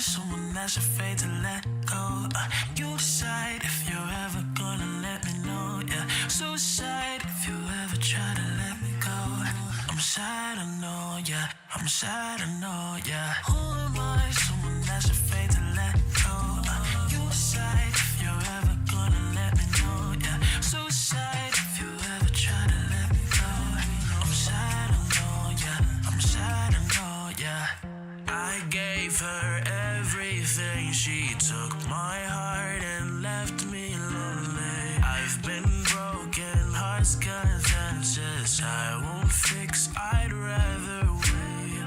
someone that's afraid to let go. You decide if you're ever gonna let me know. Yeah, suicide if you ever try to let me go. I'm sad, I know, yeah. I'm sad, I know, yeah. Who am I? Someone that's afraid to let go. You decide if you're ever gonna let me know. Yeah, suicide if you ever try to let me go. I'm sad, I know, yeah. I'm sad, I know, yeah. I gave her everything. She took my heart and left me lonely. I've been broken, hearts contentious. I won't fix, I'd rather wait.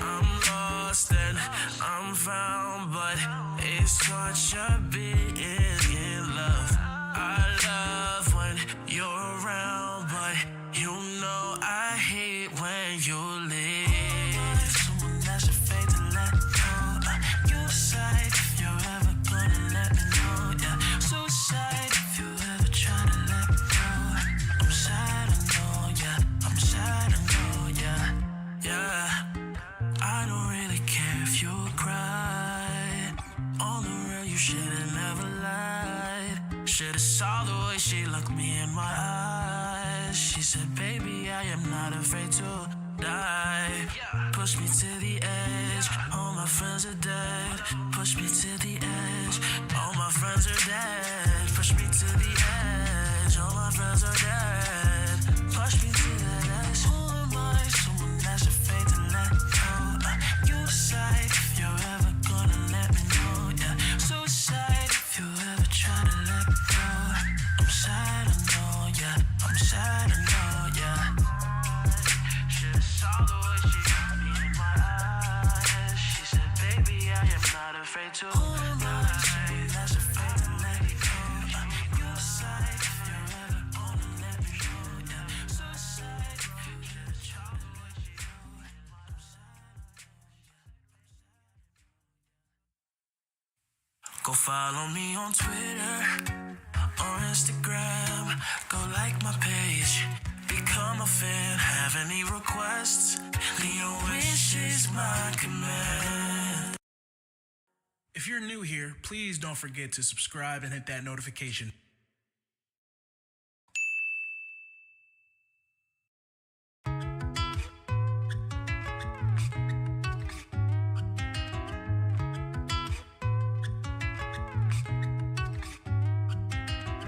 I'm lost and I'm found, but it's torture being in love. I love when you're around, but you know I hate when you leave. Someone that's afraid to let go. You decide if you're ever gonna let me know. Yeah, suicide if you ever try to let me go. I'm sad, I know, yeah. I'm sad, I know, yeah. Yeah, I don't really care if you cry. On the real, you should've never lied. Should've saw the way she looked me in my eyes. She said, baby, I am not afraid to die. Push me to the edge, all my friends are dead. Push me to the edge, all my friends are dead. Push me to the edge, all my friends are dead. Push me to the edge. Who am I? Someone that's afraid to let go. You decide if you're ever gonna let me know. Yeah, suicide if you ever try to let me go. I'm sad, I know, yeah. I'm sad, I know, yeah. Should've saw the way she got me in my eyes. She said, baby, I am not afraid to. Who am I? Someone that's afraid to let it go. You decide if you're ever gonna let me know. Yeah, suicide. Should've tried the way she got me in my eyes. Go follow me on Twitter or Instagram. Go like my page, become a fan. Have any requests? Your wish is my command. If you're new here, please don't forget to subscribe and hit that notification.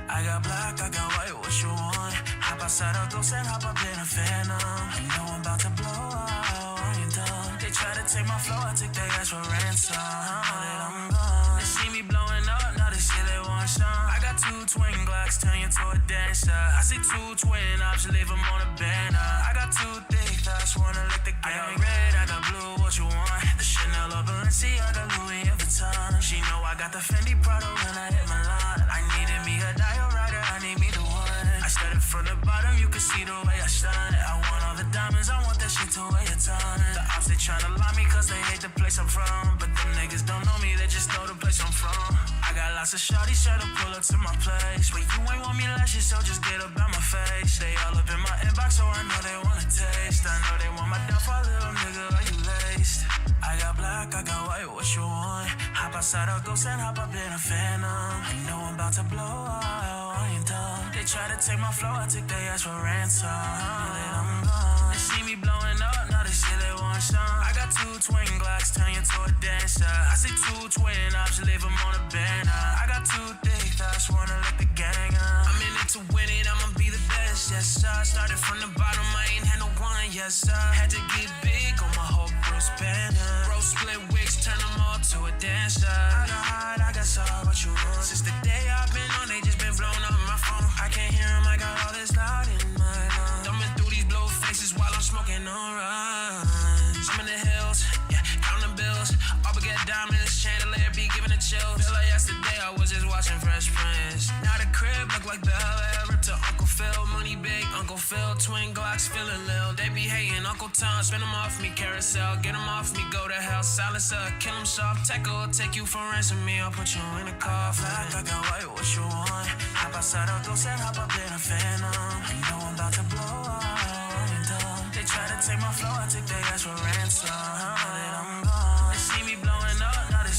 I got black, I got white, what you want? Hop outside of those and hop up in a phantom. You know I'm about to blow out, I ain't done. They try to take my flow, I take their ass for ransom. I'm gone. They see me blowing up, now they say they want some. I got two twin Glocks, turn you to a dancer. I see two twin ops, leave them on a banner. I got two thick thoughts, wanna lick the gang. I got red, I got blue, what you want? The Chanel or Balenciaga, Louis Vuitton. She know I got the Fendi Prada when I hit my line. I needed me a rider, I need me the one. I started from the bottom, you can see the way I stunned. I want all the diamonds, I want that shit to weigh a ton. The ops, they tryna lie me cause they hate the place I'm from. But them niggas don't know me, they just know the place I'm from. I got lots of shawties try to pull up to my place, but you ain't want me last year, so just get up out my face. They all up in my inbox, so I know they wanna taste. I know they want my downfall, little nigga, are you laced? I got black, I got white, what you want? Hop outside, I'll go and hop up in a phantom. I know I'm about to blow out, I ain't done. They try to take my flow, I take their ass for ransom. Then I'm gone. They see me blowing up, now they say they want some. I got two twin Glocks, turn you to a dancer. I see two twin ops, leave them on a banner. I got two thick thoughts, wanna let the gang up. I'm in it to win it, I'ma be the best, yes sir. Started from the bottom, I ain't had no one, yes sir. Had to get big on my whole Bruce Banner. Bro split wigs, turn them all to a dancer. I got hard, I got soft, what you want? Since the day I've been on, they just been blowing up my phone. I can't hear them, I got all this loud in my lungs. Thumbing through these blow faces while I'm smoking on runs. I'm in the hills, yeah, counting bills. All we get diamonds, chandelier be giving a chill. Feel like yesterday I was just watching Fresh Prince. Now the crib look like Bel Air, ripped to Uncle Phil. Money big, Uncle Phil, twin Glocks feeling lil. They be hating, Uncle Tom, spin them off me, carousel. Get them off me, go to hell, silencer, kill them soft. Tech will take you for ransom, me, I'll put you in a coffin. I got white, what you want? Hop outside, I'll go and hop up in a phantom. I know I'm about to blow out, and they try to take my flow, I take their ass for ransom. Then I'm gone. They see me blowing up, now they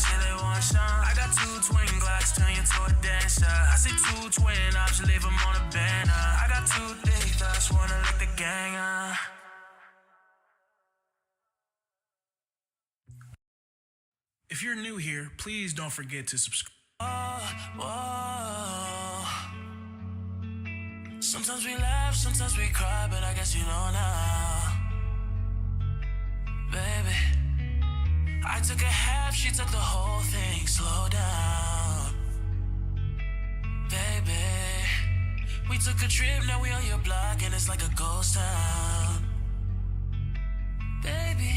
If you're new here, please don't forget to subscribe. Sometimes we laugh, sometimes we cry, but I guess you know now. Baby, I took a half, she took the whole thing. Slow down. Baby, we took a trip, now we on your block, and it's like a ghost town. Baby,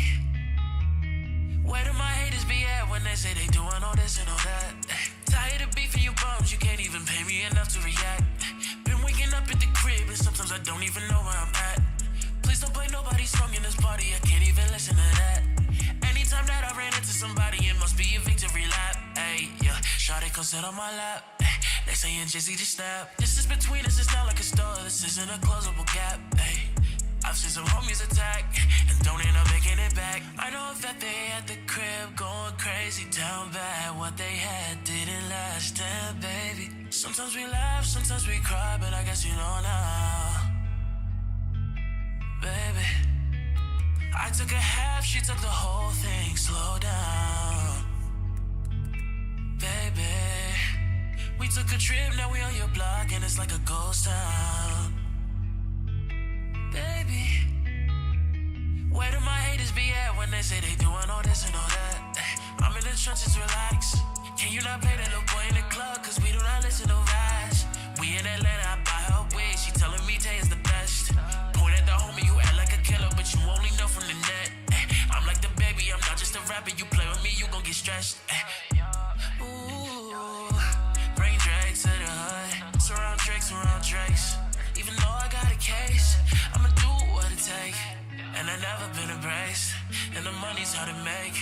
where do my haters be at when they say they doing all this and all that? Tired of beefing you bums, you can't even pay me enough to react. Been waking up at the crib, and sometimes I don't even know where I'm at. Please don't play nobody song in this party, I can't even listen to that. Anytime that I ran into somebody, it must be a victory lap. Ayy, yeah, shawty come sit on my lap. They saying Jizzy just snap. This is between us, it's not like a store, this isn't a closable gap. Ayy, I've seen some homies attack and don't end up making it back. I know that they at the crib going crazy, down bad. What they had didn't last, damn baby. Sometimes we laugh, sometimes we cry, but I guess you know now. Baby, I took a half, she took the whole thing. Slow down. Baby, we took a trip, now we on your block, and it's like a ghost town. Baby, where do my haters be at when they say they doing all this and all that? I'm in the trenches, relax. Can you not play that little boy in the club? Cause we do not listen to rash. We in Atlanta, I buy her wig. She telling me Tay is the best. Point at the homie, you act like a killer, but you only know from the net. I'm like the baby, I'm not just a rapper. You play with me, you gon' get stressed. Ooh, bring Drake to the hood. Surround Drakes. Even though I got a case, I'ma do what it take. And I never been embraced, and the money's hard to make.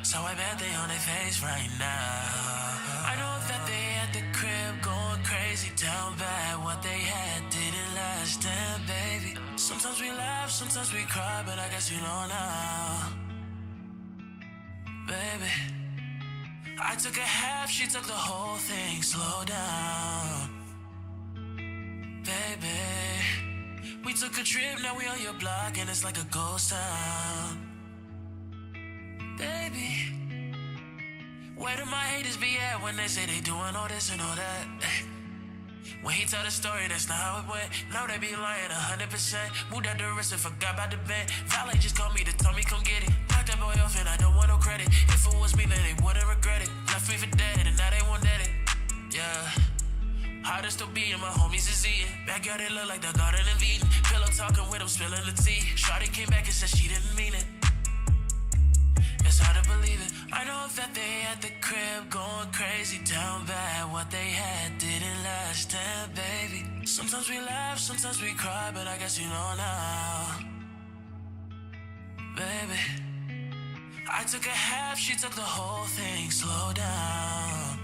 So I bet they on their face right now. I know that they at the crib going crazy, down bad. What they had didn't last, damn baby. Sometimes we laugh, sometimes we cry, but I guess you know now. Baby, I took a half, she took the whole thing. Slow down. Baby, we took a trip, now we on your block, and it's like a ghost town. Baby, where do my haters be at when they say they doing all this and all that? When he tell the story, that's not how it went. Now they be lying 100%. Moved out the wrist and forgot about the bed. Valet just called me to tell me come get it. Knocked that boy off and I don't want no credit. If it was me, then they wouldn't regret it. Left me for dead and now they won't dead it. Yeah. Hard to still be and my homies is eating. Backyard it look like the Garden of Eden. Pillow talking with him, spilling the tea. Shawty came back and said she didn't mean it. It's hard to believe it. I know that they at the crib going crazy, down bad. What they had didn't last, damn baby. Sometimes we laugh, sometimes we cry, but I guess you know now. Baby, I took a half, she took the whole thing. Slow down.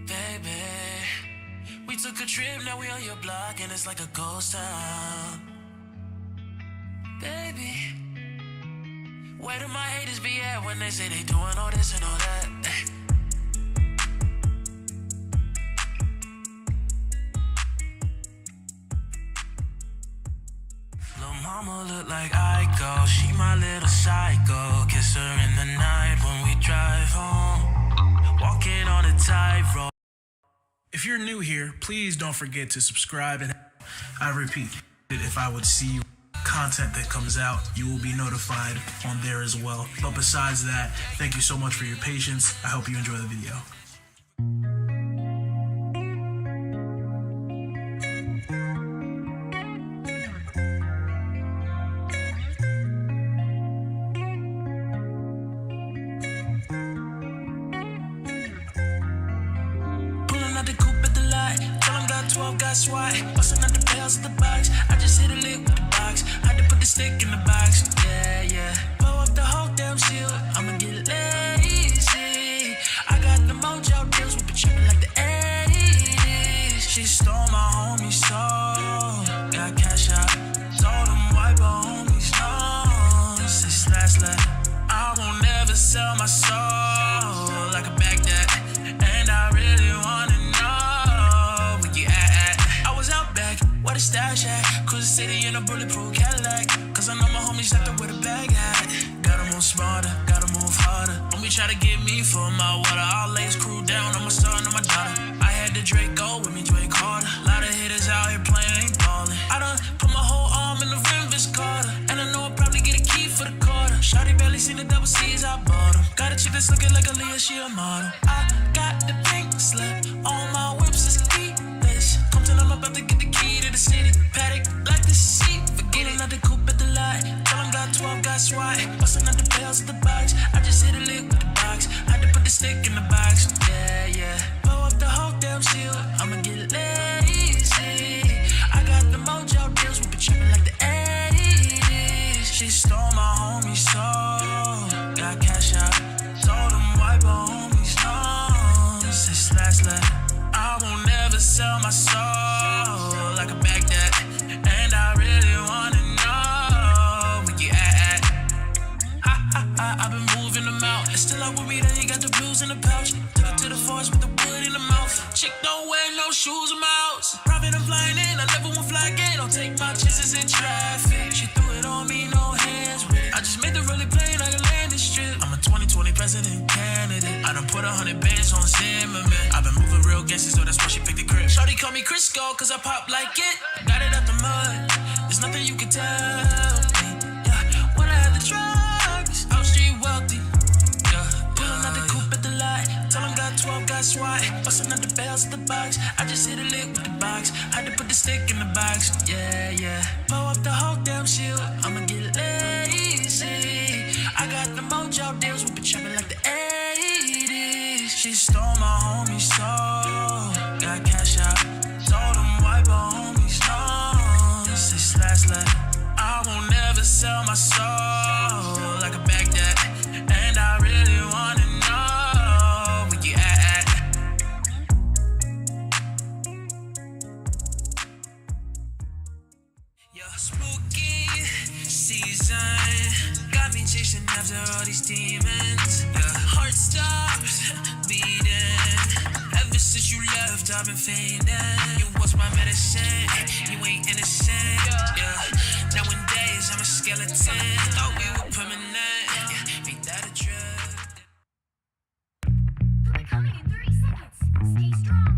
Baby, we took a trip, now we on your block, and it's like a ghost town. Baby, where do my haters be at when they say they doing all this and all that? Lil' mama look like Ico, she my little psycho. Kiss her in the night when we drive home, walking on a tightrope. If you're new here, please don't forget to subscribe. And I repeat, if I would see content that comes out, you will be notified on there as well. But besides that, thank you so much for your patience. I hope you enjoy the video. Pulling out the coupe at the light, tell 'em got 12, got SWAT. Busting out the bells of the box, I just hit a lick with the box. Had to put the stick in the box, yeah. Blow up the whole damn shield, I'ma get lazy. I got the mojo deals, we been tripping like the 80s. She stole my homie's soul, got cash out, told him wipe her homie's nose. This last leg, I won't never sell my soul like a Baghdad. And I really wanna know where you at. I was out back, where the stash at? Cruise the city in a bulletproof Cadillac. Cause cause I know my homies out there with a bag at. Gotta move smarter, gotta move harder. Homie try to get me for my water. I'll lay his crew down, I'm a son of my daughter. I had the Draco with me, Drake Carter. Lot of hitters out here playing, ain't ballin'. I done put my whole arm in the rim, Vince Carter. And I know I'll probably get a key for the quarter. Shawty barely seen the double C's, I bought them. Got a chick that's looking like a Leah, she a model. I got the pink slip, all my whips is keyless. Come tell I'm about to get the key to the city. Paddock like the seat, forgetting not the coupe at the lot. Tell him got 12, got SWAT, busting out the bells of the box. I just hit a lick with the box, had to put the stick in the box. Yeah, blow up the whole damn shield, I'ma get lazy. I got the mojo deals, we been trapping like the 80s. She stole my homie's soul, got cash out, told him wipe her homie's nose. This last letter, I won't never sell my soul like a Baghdad. And I really wanna know where you at. I've been moving them out, and still I worry that you got the blues in the pouch. Took it to the forest with the wood in the mouth. Chick don't wear no shoes in my house. Private and flying in, I never won't fly again. Don't take my chances in traffic. She threw it on me, no hands with it. I just made the really plain like a landing strip. I'm a 2020 president candidate. I done put 100 bands on Zimmerman. I've been moving real gangster, so that's why she picked the crib. Shorty call me Crisco, cause I pop like it. Got it out the mud, there's nothing you can tell me. Yeah, when I had the drugs, I was street wealthy. Yeah, pulling out the coupe at the lot. Tell him got 12, got SWAT, busting out the bells of the box. I just hit a lick with the box, had to put the stick in the box. Yeah, blow up the whole damn shield, I'ma get lazy. I got the mojo deals, we been trapping like the 80s. She stole my homie's soul, got cash out, told him wipe her homie's nose. This last letter, I won't never sell my soul like a Baghdad. And I really wanna know where you at. Yeah, spooky season got me chasing after all these demons. Yeah, heart stops beating. Ever since you left, I've been fading. You was my medicine, you ain't innocent. Yeah, nowadays I'm a skeleton. Thought we were permanent. Yeah, make that a trip. He'll be coming in 30 seconds. Stay strong.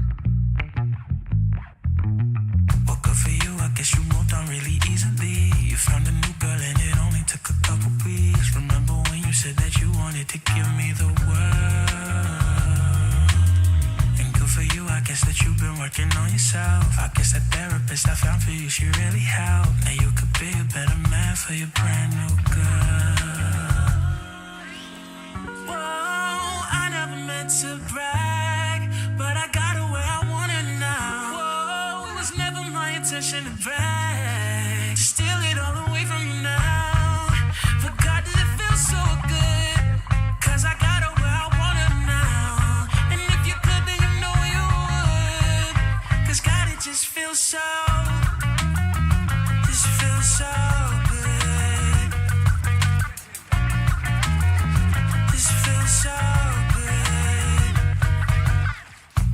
Well, good for you, I guess you moved on really easily. You found a new girl and it only took a couple weeks. Remember when you said that you wanted to give me the world? And good for you, I guess that you've been working on yourself. I guess that therapist I found for you, she really helped. Now you could be a better man for your brand new girl. Whoa, I never meant to brag, but I got her where I want her now. Whoa, it was never my intention to brag, to steal it all away from you now. But God, does it feel so good? Cause I got her where I want her now. And if you could, then you know you would. Cause God, it just feels so, this feels so good. This feels so good.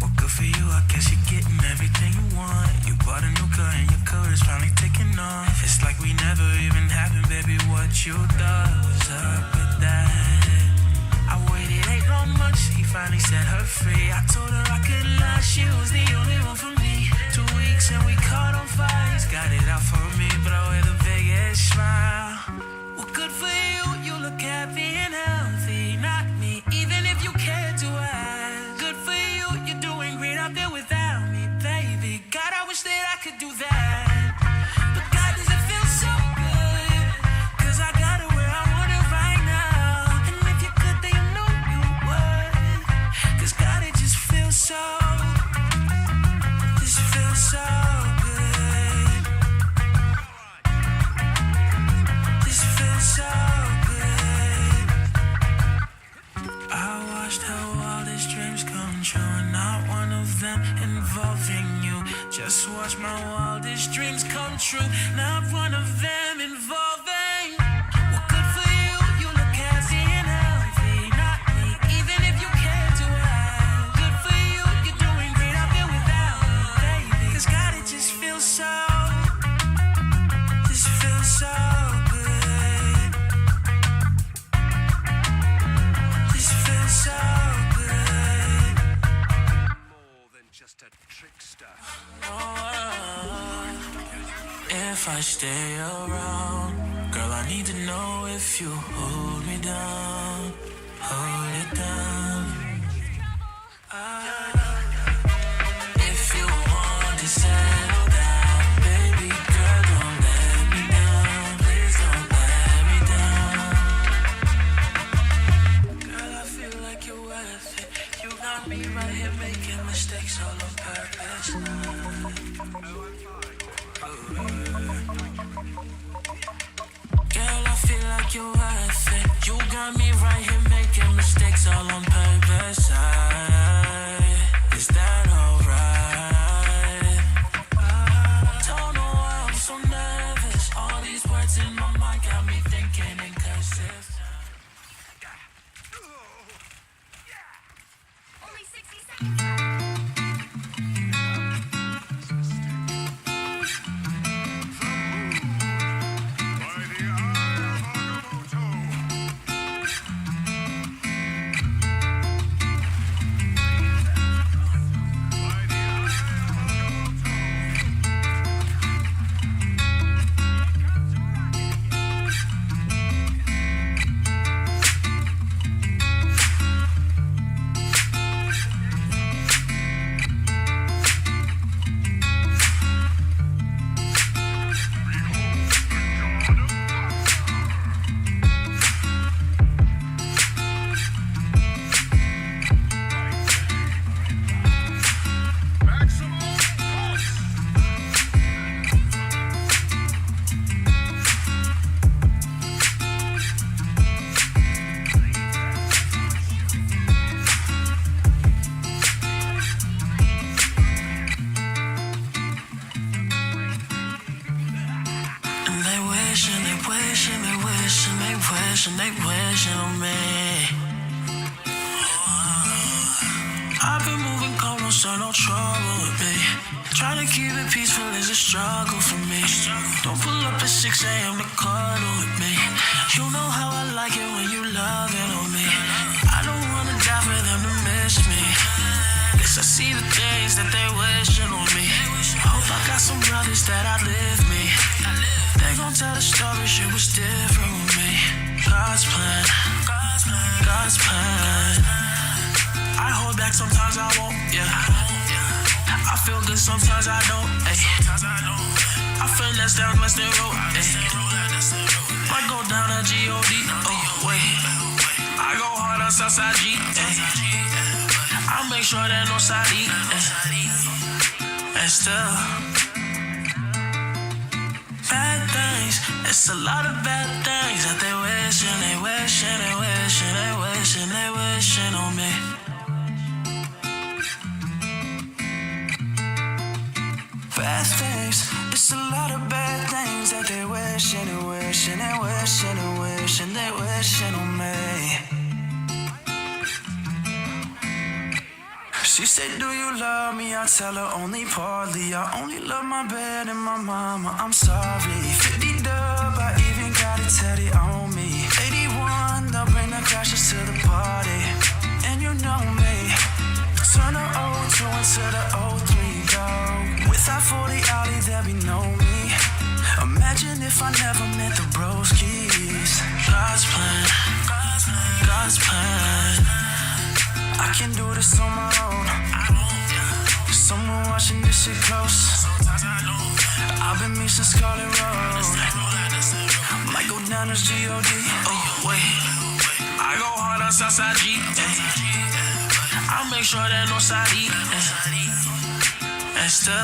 Well, good for you, I guess you're getting everything you want. You bought a new car and your career's finally taking off. It's like we never even happened, baby. What you thought was up with that? I waited 8 long months, he finally set her free. I told her I could lie, she was the only one for me. 2 weeks and we caught on fire. He's got it out for me, but I wear the biggest smile. Well, good for you, you look happy and healthy. Not me, even if you care to ask. Good for you, you're doing great out there without me, baby. God, I wish that I could do that. But God, does it feel so good? Cause I got her where I want her right now. And if you could, then you know you would. Cause God, it just feels so, this feels so good. stay around. Girl, I need to know if you hold me down, hold it down. If you want to settle down, baby girl, don't let me down. Please don't let me down. Girl, I feel like you're worth it. You got me right here making mistakes all on purpose. Girl, I feel like you're worth it. You got me right here making mistakes all on purpose. Is that alright? Don't know why I'm so nervous. All these words in my mind got me thinking in cursive. Only 60 seconds left. And they wishing on me. I've been moving calm, don't start no trouble with me. Trying to keep it peaceful is a struggle for me. Don't pull up at 6 a.m. to cuddle with me. You know how I like it when you loving on me. I don't wanna die for them to miss me. Guess I see the things that they wishing on me. Hope I got some brothers that outlive me. They gon' tell the story, shit was different with me. God's plan, God's plan. I hold back, sometimes I won't, yeah. I feel good, sometimes I don't, ayy. I finesse down Western Road, ayy. Might go down to G.O.D., oh, wait. I go hard on Southside G, ayy. I make sure that no side E, ayy. And still bad things, it's a lot of bad things that they wishing, they wishing, they wishing, they wishing, they wishing on me. Bad things, it's a lot of bad things that they wishing, they wishing, they wishing, they wishing, they wishing on me. She said, do you love me? I tell her only partly. I only love my bed and my mama, I'm sorry. 50 dub, I even got it tatted on me. 81, they'll bring the crashes to the party. And you know me, turn the 02 into the 03, dog. Without 40 Ollie, there be no me. Imagine if I never met the broskies. God's plan, God's plan. I can do this on my own. Someone watching this shit close. I've been missing Scarlet Road. Might go down to G.O.D. Oh, wait. I go hard on Southside G. I make sure that no side E. And still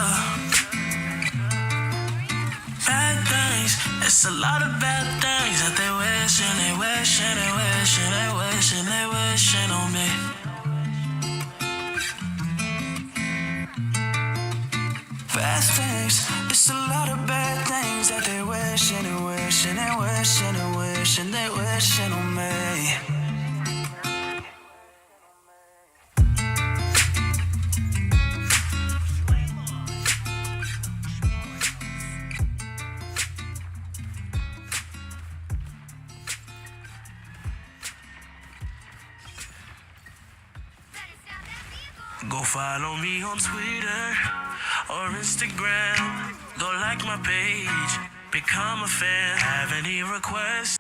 bad things, it's a lot of bad things that they wishing, they wishing, they wishing, they wishing, they wishing on me. Bad things, it's a lot of bad things that they wishing, they wishing, they wishing, they wishing, they wishing on me. Go follow me on Twitter or Instagram. Go like my page. Become a fan. Have any requests?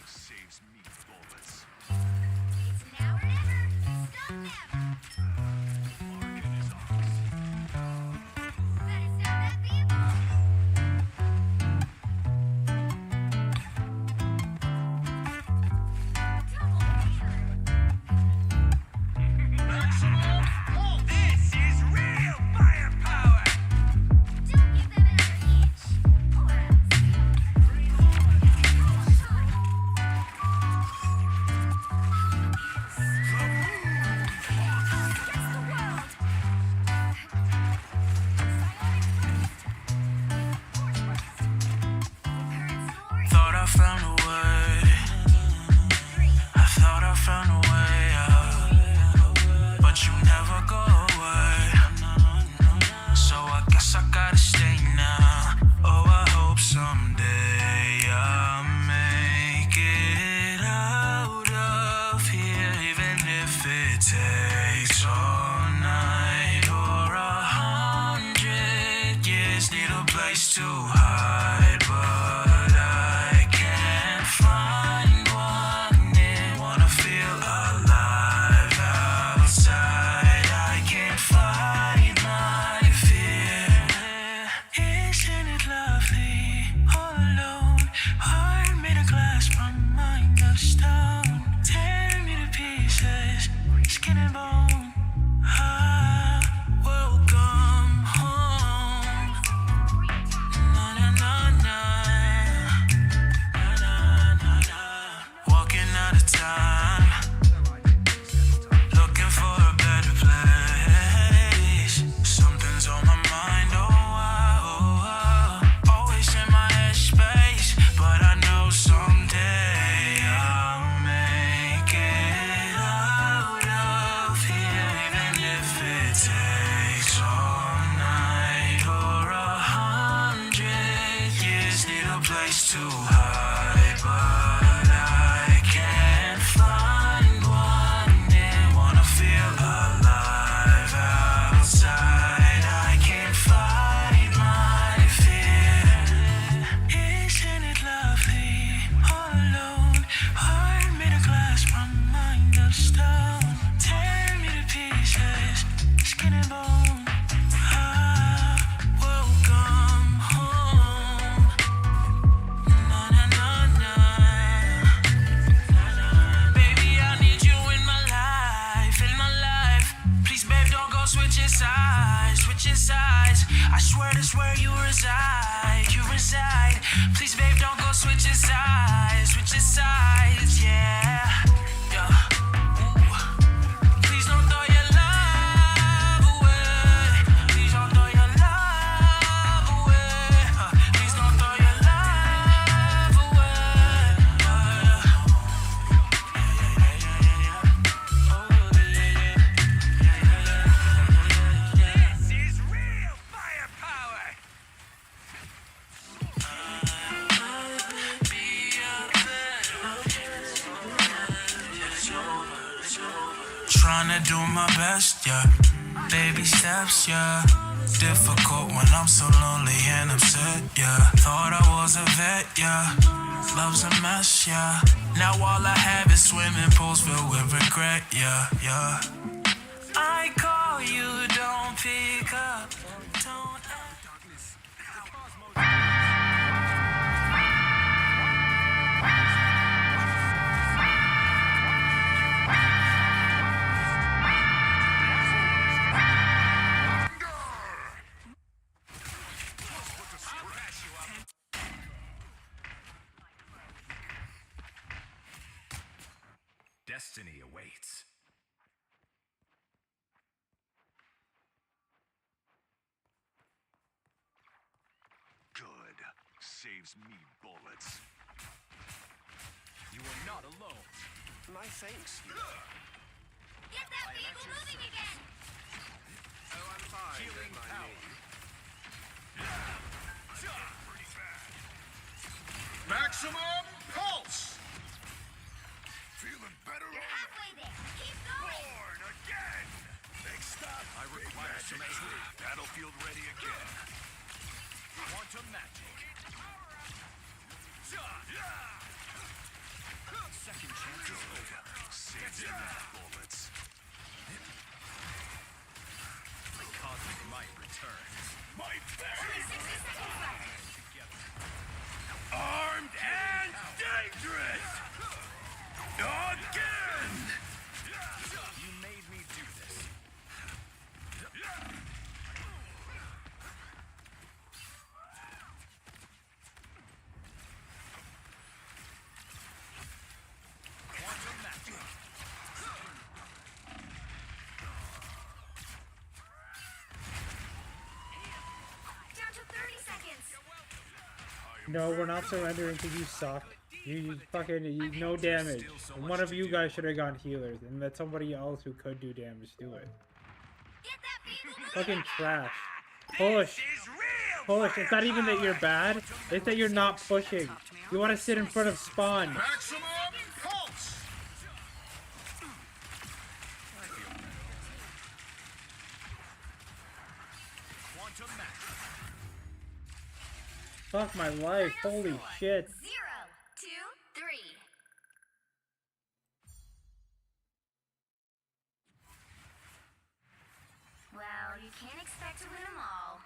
Saves me bullets. It's now or never. Stop them. Market is off. Better stop that vehicle. This is real firepower. Don't give them another inch. Or else. Against the world. Thought I found a way. I thought I found a way out. But you never go away. So I guess I gotta stay now. Oh, I hope someday I'll make it out of here. Even if it takes all night or 100 years. Need a place to hide, but I can't find one. Didn't wanna feel alive outside. I can't fight my fear. Isn't it lovely? All alone, heart made of glass, my mind of stone. Tear me to pieces, skin and bone. Ah, welcome home. Na na na na. Na na na na. Walking out of time, looking for a better place. Something's on my mind, oh wow. Always in my head space, but I know someday I'll make it out of here. Even if it takes all night or 100 years. Need a place to hide, but I can't find one. Didn't wanna feel alive outside. I can't fight my fear. Isn't it lovely? All alone, heart made of glass, my mind of stone. Tear me to pieces, skin and bone. Ah, welcome home. Na na na na. Baby, I need you in my life, in my life. Please, babe, don't go switching sides, switching sides. I swear that's where you reside, you reside. Please, babe, don't go switching sides, yeah, yeah. Ooh. Please don't throw your love away. Please don't throw your love away. Please don't throw your love away. This is real firepower. Trying to do my best, yeah. Baby steps, yeah. Difficult when I'm so lonely and upset, yeah. Thought I was a vet, yeah. Love's a mess, yeah. Now all I have is swimming pools filled with regret, yeah, yeah. I call you, don't pick up, don't. Destiny awaits. Good. Saves me bullets. You are not alone. My thanks. Get that vehicle moving again. Oh, I'm fine. Healing power. Pretty bad. Maximum pulse! Feeling better? You're halfway there. Keep going. Born again. Next stop. I require some aid. That'll magic. Second chance is over. Save your bullets. The cosmic might returns. My Only 60 seconds left. together. Armed and dangerous! Again! You made me do this. Quantum magic. Down to 30 seconds. No, we're not surrendering because you suck. You fucking no damage. And one of you guys should have gone healers, and let somebody else who could do damage do it. Get that vehicle moving. Fucking trash. Push. Push. It's not even that you're bad. It's that you're not pushing. You want to sit in front of spawn. Maximum pulse! Quantum magic. Fuck my life. Holy shit. 0, 2, 3. Well, you can't expect to win them all.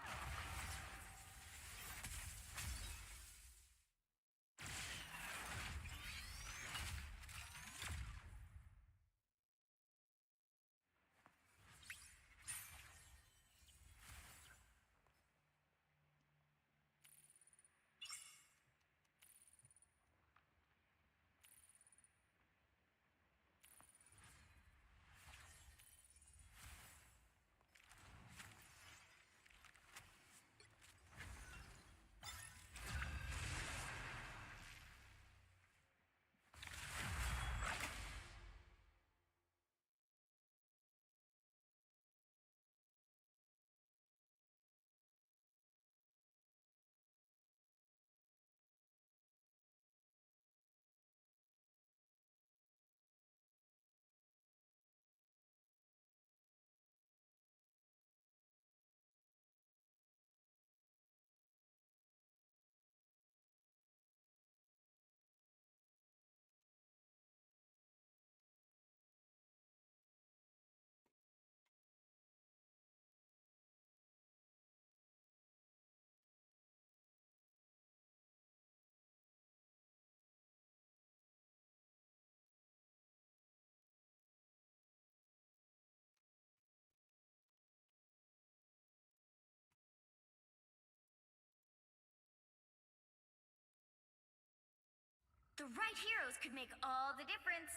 The right heroes could make all the difference.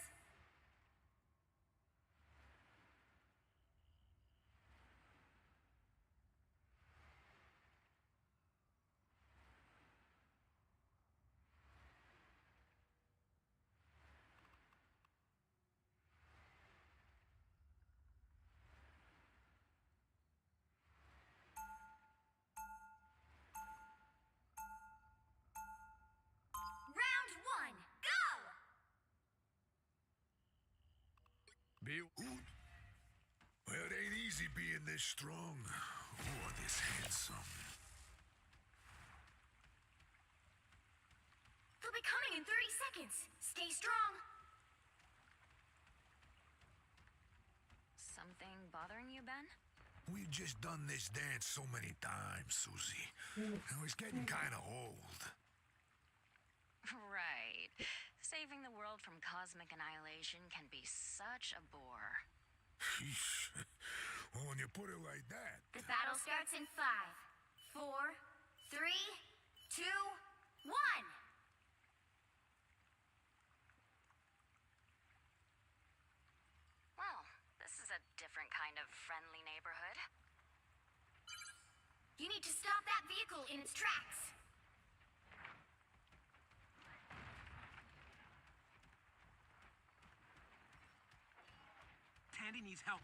Round 1, go! Well, it ain't easy being this strong or this handsome. They'll be coming in 30 seconds. Stay strong. Something bothering you, Ben? We've just done this dance so many times, Susie. Now it's getting kind of old. Right. Saving the world from cosmic annihilation can be such a bore. Sheesh. Well, when you put it like that. The battle starts in 5, 4, 3, 2, 1. Well, this is a different kind of friendly neighborhood. You need to stop that vehicle in its tracks. Tandy needs help.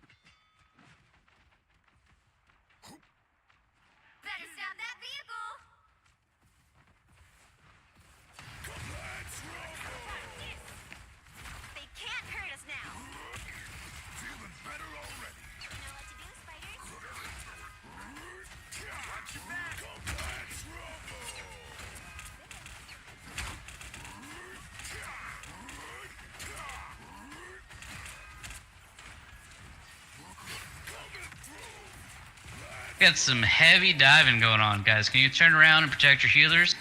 Better stop that vehicle. Let's rumble! They can't hurt us now. Feeling better already. You know what to do, spiders. Watch your back! Let's rumble! Got some heavy diving going on, guys. Can you turn around and protect your healers?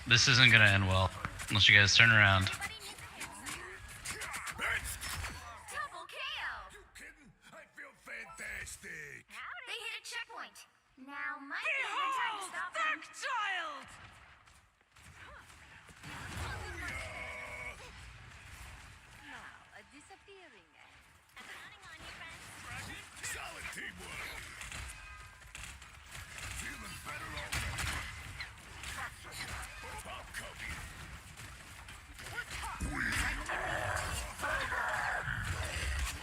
This isn't gonna end well unless you guys turn around. Double KO. You kidding? I feel fantastic. They hit a checkpoint. Now might be a good time to stop them. Child! Disappearing. Solid teamwork. Feeling better already. Pop copy.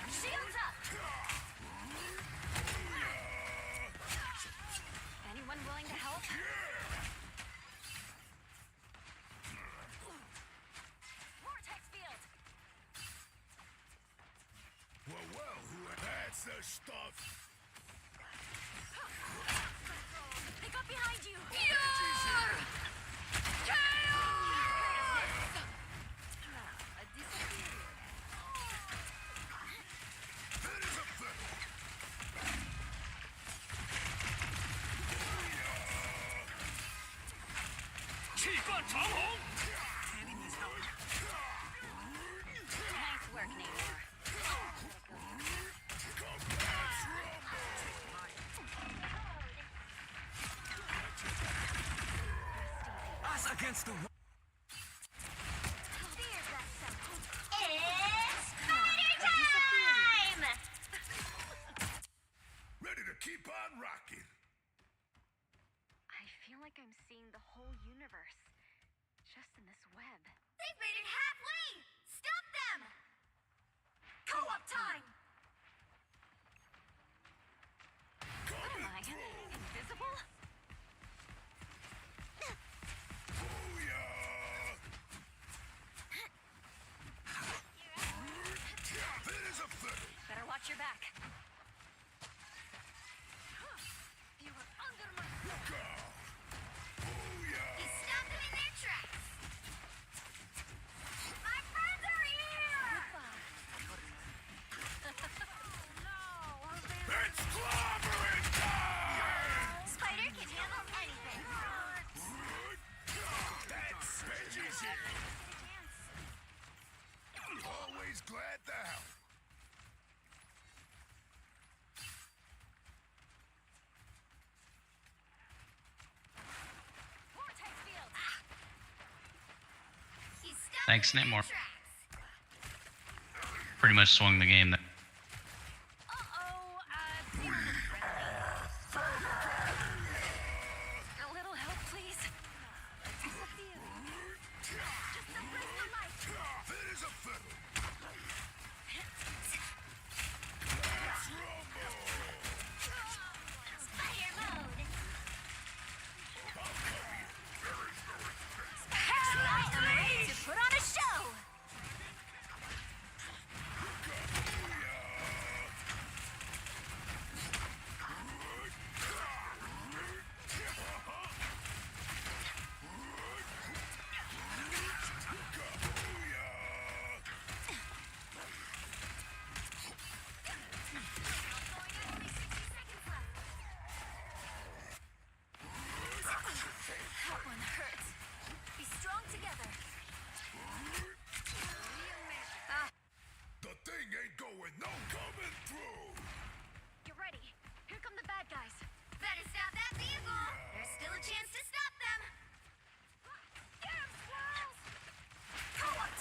Shields up. Anyone willing to help? Vortex field. Well, that's the stuff. They got behind you. Nice work, Namor. Us against the world. It's spider time! Ready to keep on rocking. I feel like I'm seeing the whole universe just in this web. They've made it halfway! Stop them! Co-op time! What am I? Invisible? Better watch your back. You were under my... He stopped them in their tracks! My friends are here! It's clobbering time! Spider can handle anything. That's Benji's here. Always glad to help. Vortex field! He stopped Thanks, them in their Namor. tracks. Pretty much swung the game there. Be honest, friendly. A little help, please. Disappearing. Just suppress the light. Fit as a fiddle. Spider mode. I am ready to put on a show. That one hurts. Be strong together. The thing ain't going no coming through. You're ready. Here come the bad guys. Better stop that vehicle. There's still a chance to stop them. Get him, squirrels! Co-op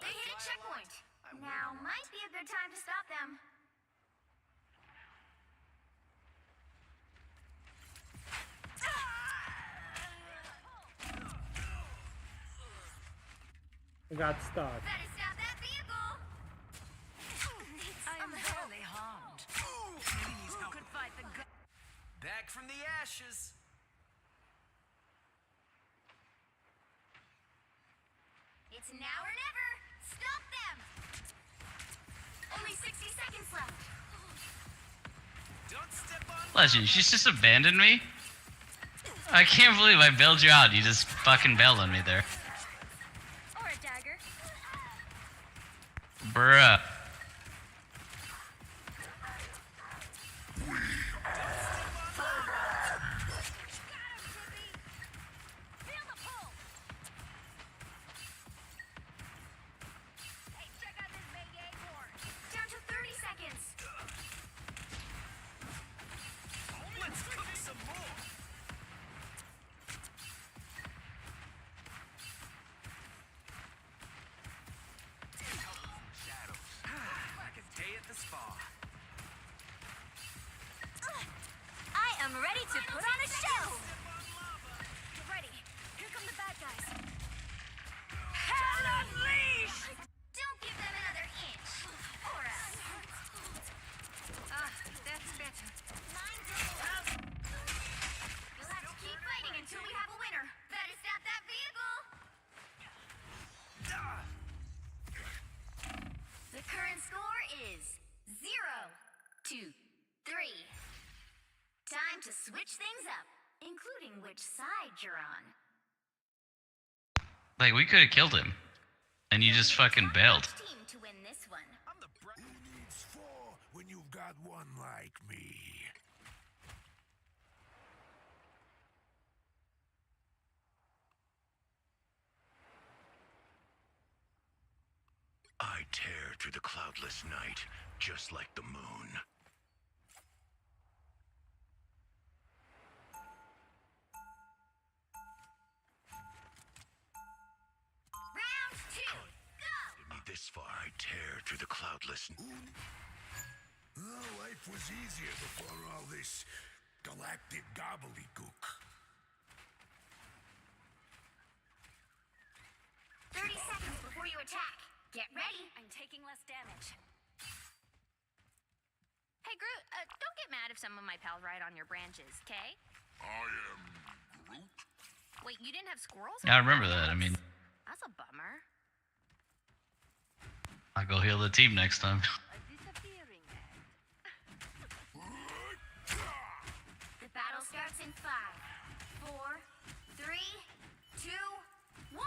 They hit a checkpoint. Now might be a good time to stop them. We got stuck. Better stop that vehicle. I'm barely harmed. Who could fight the Back from the ashes. It's now or never. Stop them. Only 60 seconds left. Don't step on. Legend, she's just abandoned me? I can't believe I bailed you out. You just fucking bailed on me there. Or a dagger. Bruh. Feel the pull. Hey, check out this Mayday board. Down to 30 seconds. Let's cook some more. Shadows. Like a day at the spa. I am ready to put on a show. Get ready. Here come the bad guys. Hell unleashed! Don't give them another inch. Or us. That's better. You'll have to keep fighting until we have a winner. Better stop that vehicle. The current score is 0-3. Time to switch things up, including which side you're on. Like, we could have killed him. And you just fucking bailed. Team to win this one. I'm the bra- Who needs four when you've got one like me? I tear through the cloudless night, just like the moon. Round 2, go! Me this far, I tear through the cloudless. Oh, life was easier before all this galactic gobbledygook. 30 seconds before you attack. Get ready. I'm taking less damage. Hey, Groot, don't get mad if some of my pals ride on your branches, okay? I am Groot. Wait, you didn't have squirrels? Yeah, I remember that. I mean, That's a bummer. I'll go heal the team next time. A disappearing act. The battle starts in 5, 4, 3, 2, 1.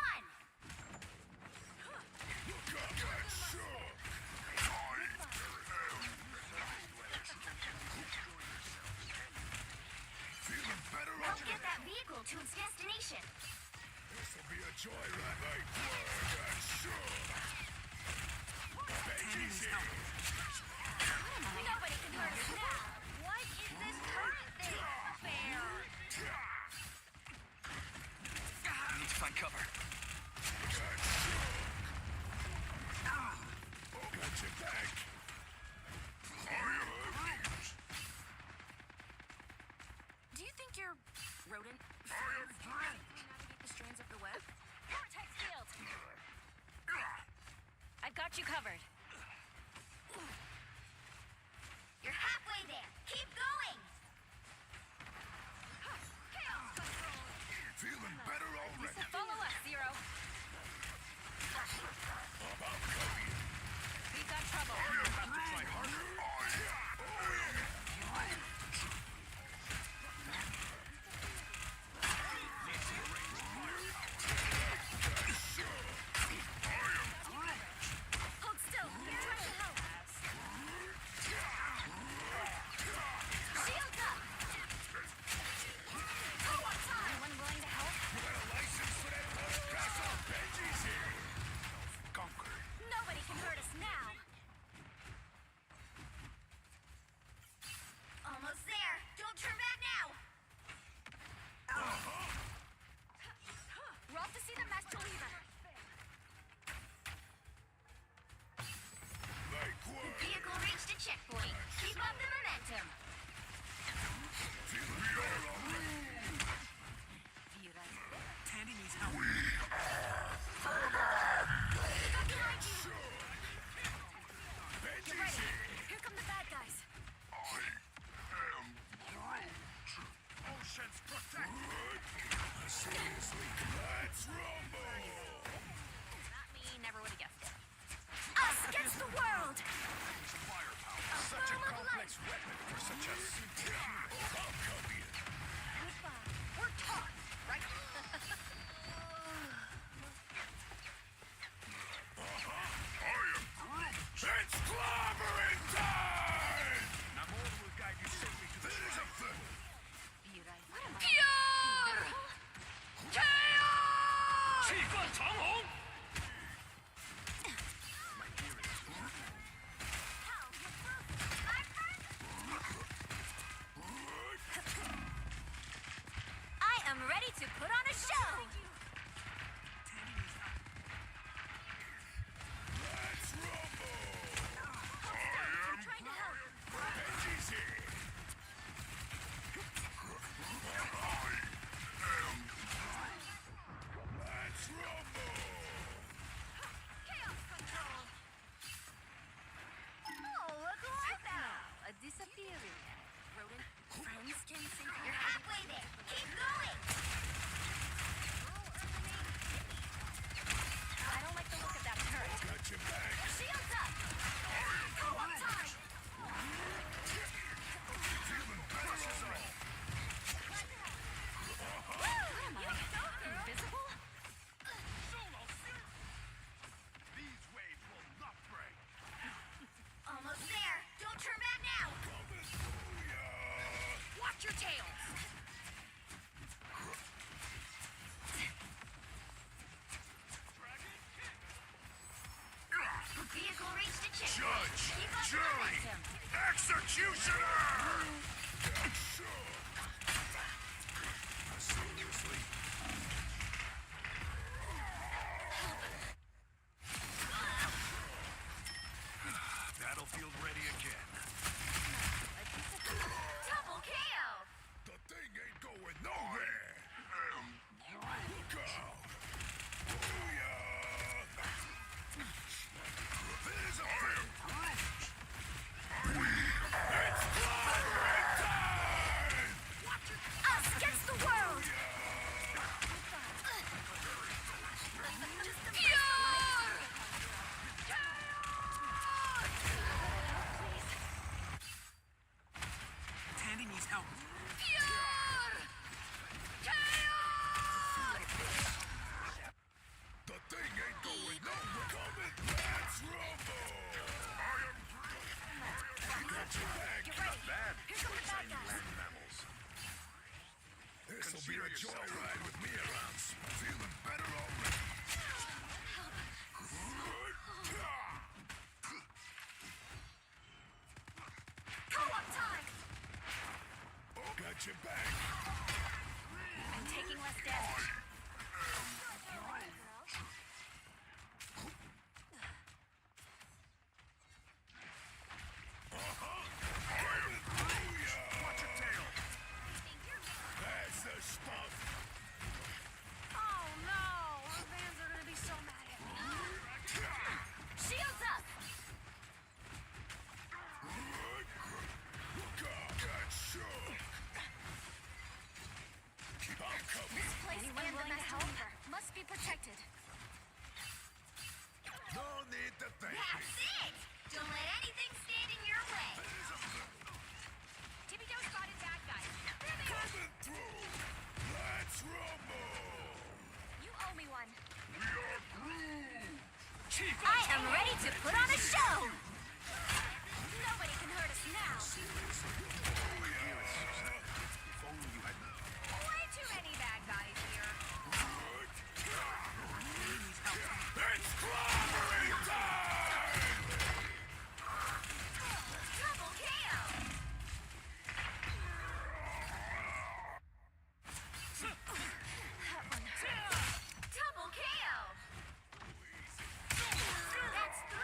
Feeling better Don't get that vehicle to its destination. This'll be a joyride like word and sure. Nobody can hurt us now. What is this current thing? Fair. I need to find cover. Got your back. Do you think you're rodent? Navigate the strands of the web? Vortex field! I've got you covered. You're halfway there. Keep going. Chaos control. Feeling better already. Follow us, Zero. We've got trouble. Hold still. Judge! Jury! Executioner! Seriously? Battlefield ready again. Double KO! The thing ain't going nowhere! Look out! Booyah! There's a fire! It's clobbering time! Us against the world! Tandy needs help. The thing ain't going nowhere! Come and let's rumble! I got your back! Get ready! Bad. Here come the bad guys! Mammals. This'll be a joyride with me around. Feeling better already. Co-op time! Got your back. I'm taking less damage. Watch your tail. That's the stuff. Oh no! Our fans are gonna be so mad at me. Shields up! Got shook. Keep on coming. This place and the master must be protected. No need to thank me. That's it! Don't let anything stand in your way. Tippy Toe spotted bad guys. There they are! Coming through. Let's rumble. You owe me one. We are Groove. Chief, I am ready to put on a show! Nobody can hurt us now. If only you had Way too many bad guys here. It's clobbering time! Double KO! Double KO! That's 3!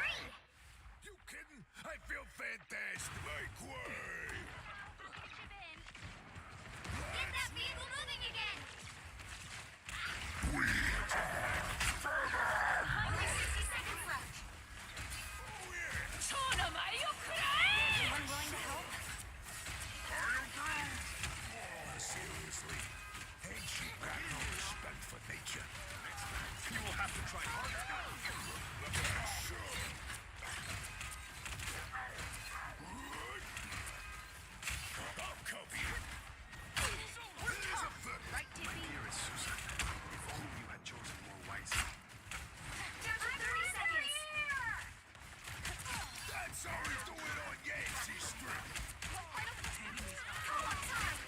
You kidding? I feel fantastic. Make way! Get that vehicle moving again! Only 60 seconds left. Anyone willing to help? Seriously? Ain't she got no respect for nature? You will have to try harder. Sure. I'm coming. Right, Tippy? Here is Susan. If only you had chosen more wisely. Down to 30 seconds! That's how we do it on Yancey Street. Co-op time!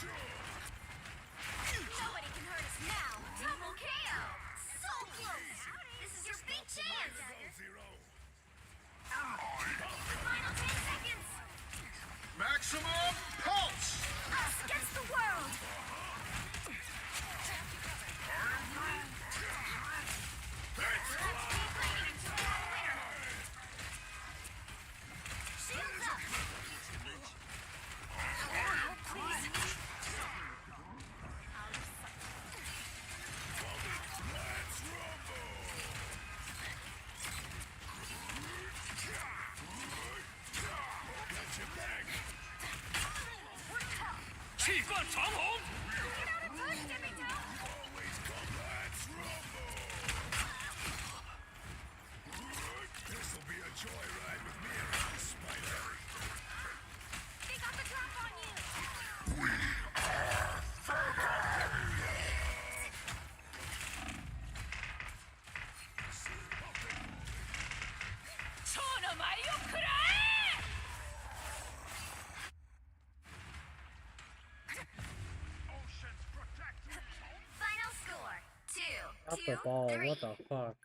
Sure. Nobody can hurt us now! Double KO! So close! This is your big chance! 0-0. Final 10 seconds! Maximum pulse! Us against the world! It's Keep bringing it to one winner! Shields up! Oh, please! Let's rumble! Got your back. Chief on 长虹. Push, Tippy Toe! Always come. Let's rumble! This'll be a joyride with me around, Spider. They got the drop on you! Oceans protect you. Final score, 2, Up 2, the ball. 3. What the fuck?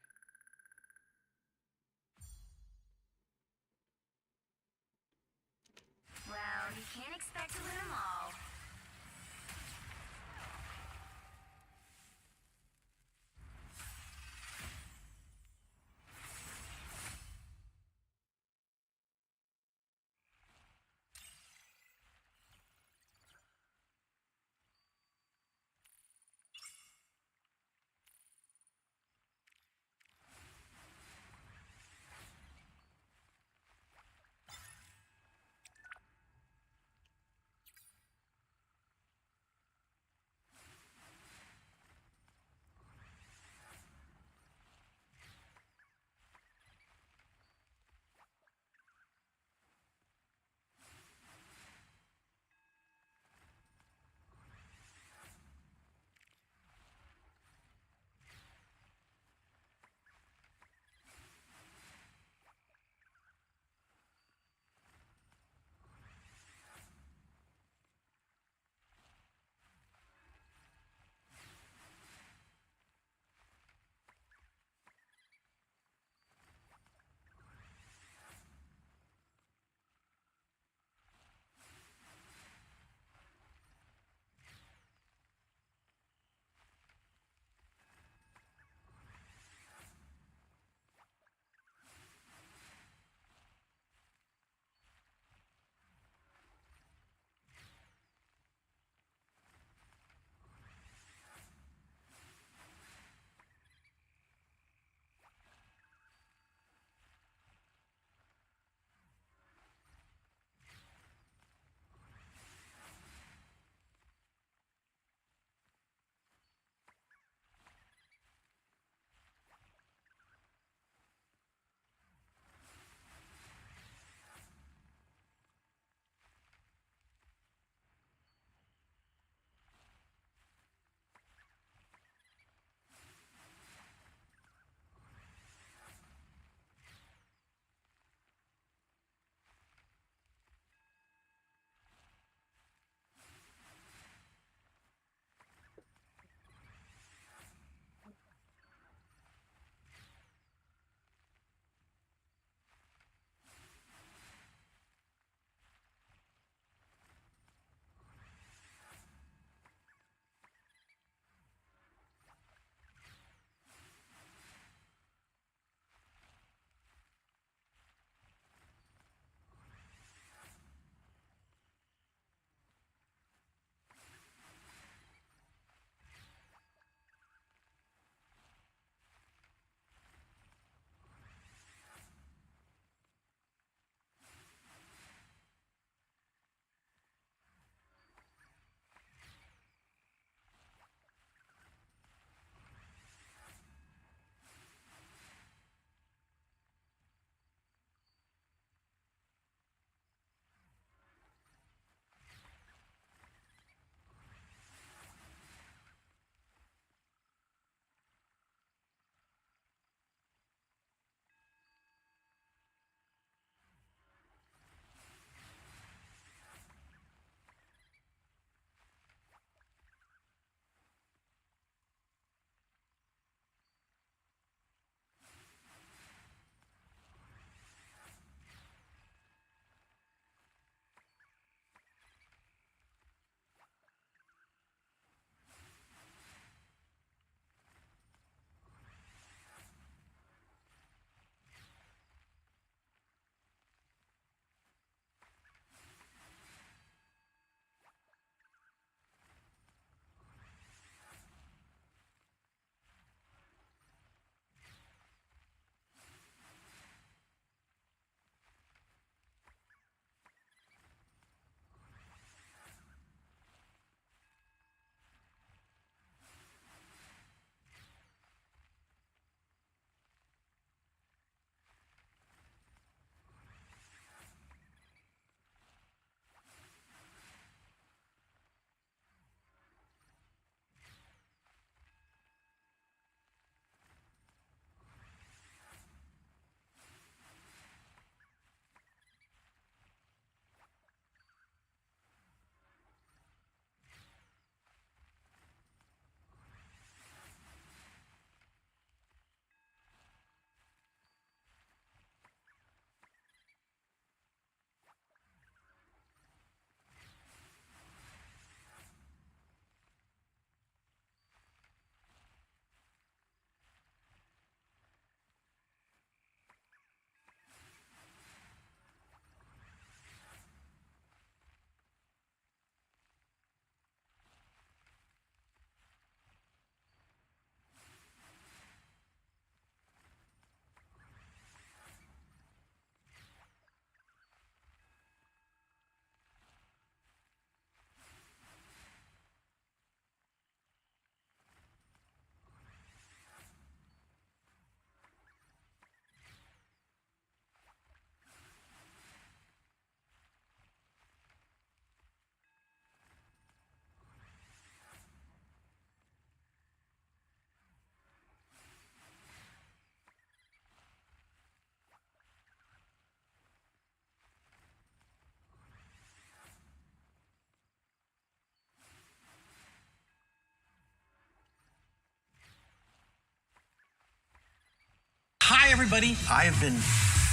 everybody. I have been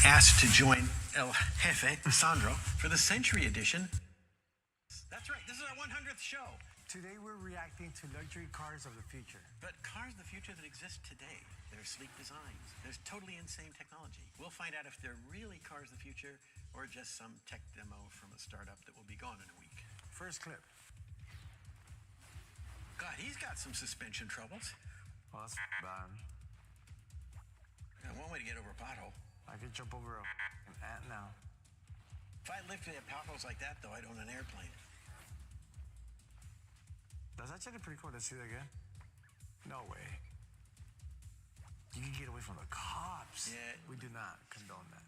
asked to join El Jefe, Sandro, for the Century Edition. That's right, this is our 100th show. Today we're reacting to luxury cars of the future. But cars of the future that exist today, they're sleek designs. There's totally insane technology. We'll find out if they're really cars of the future or just some tech demo from a startup that will be gone in a week. First clip. God, he's got some suspension troubles. Well, that's bad. Now, one way to get over a pothole. I could jump over an ant now. If I lived in potholes like that, though, I'd own an airplane. That's actually pretty cool. Let's see that again. No way. You can get away from the cops. Yeah. We do not condone that.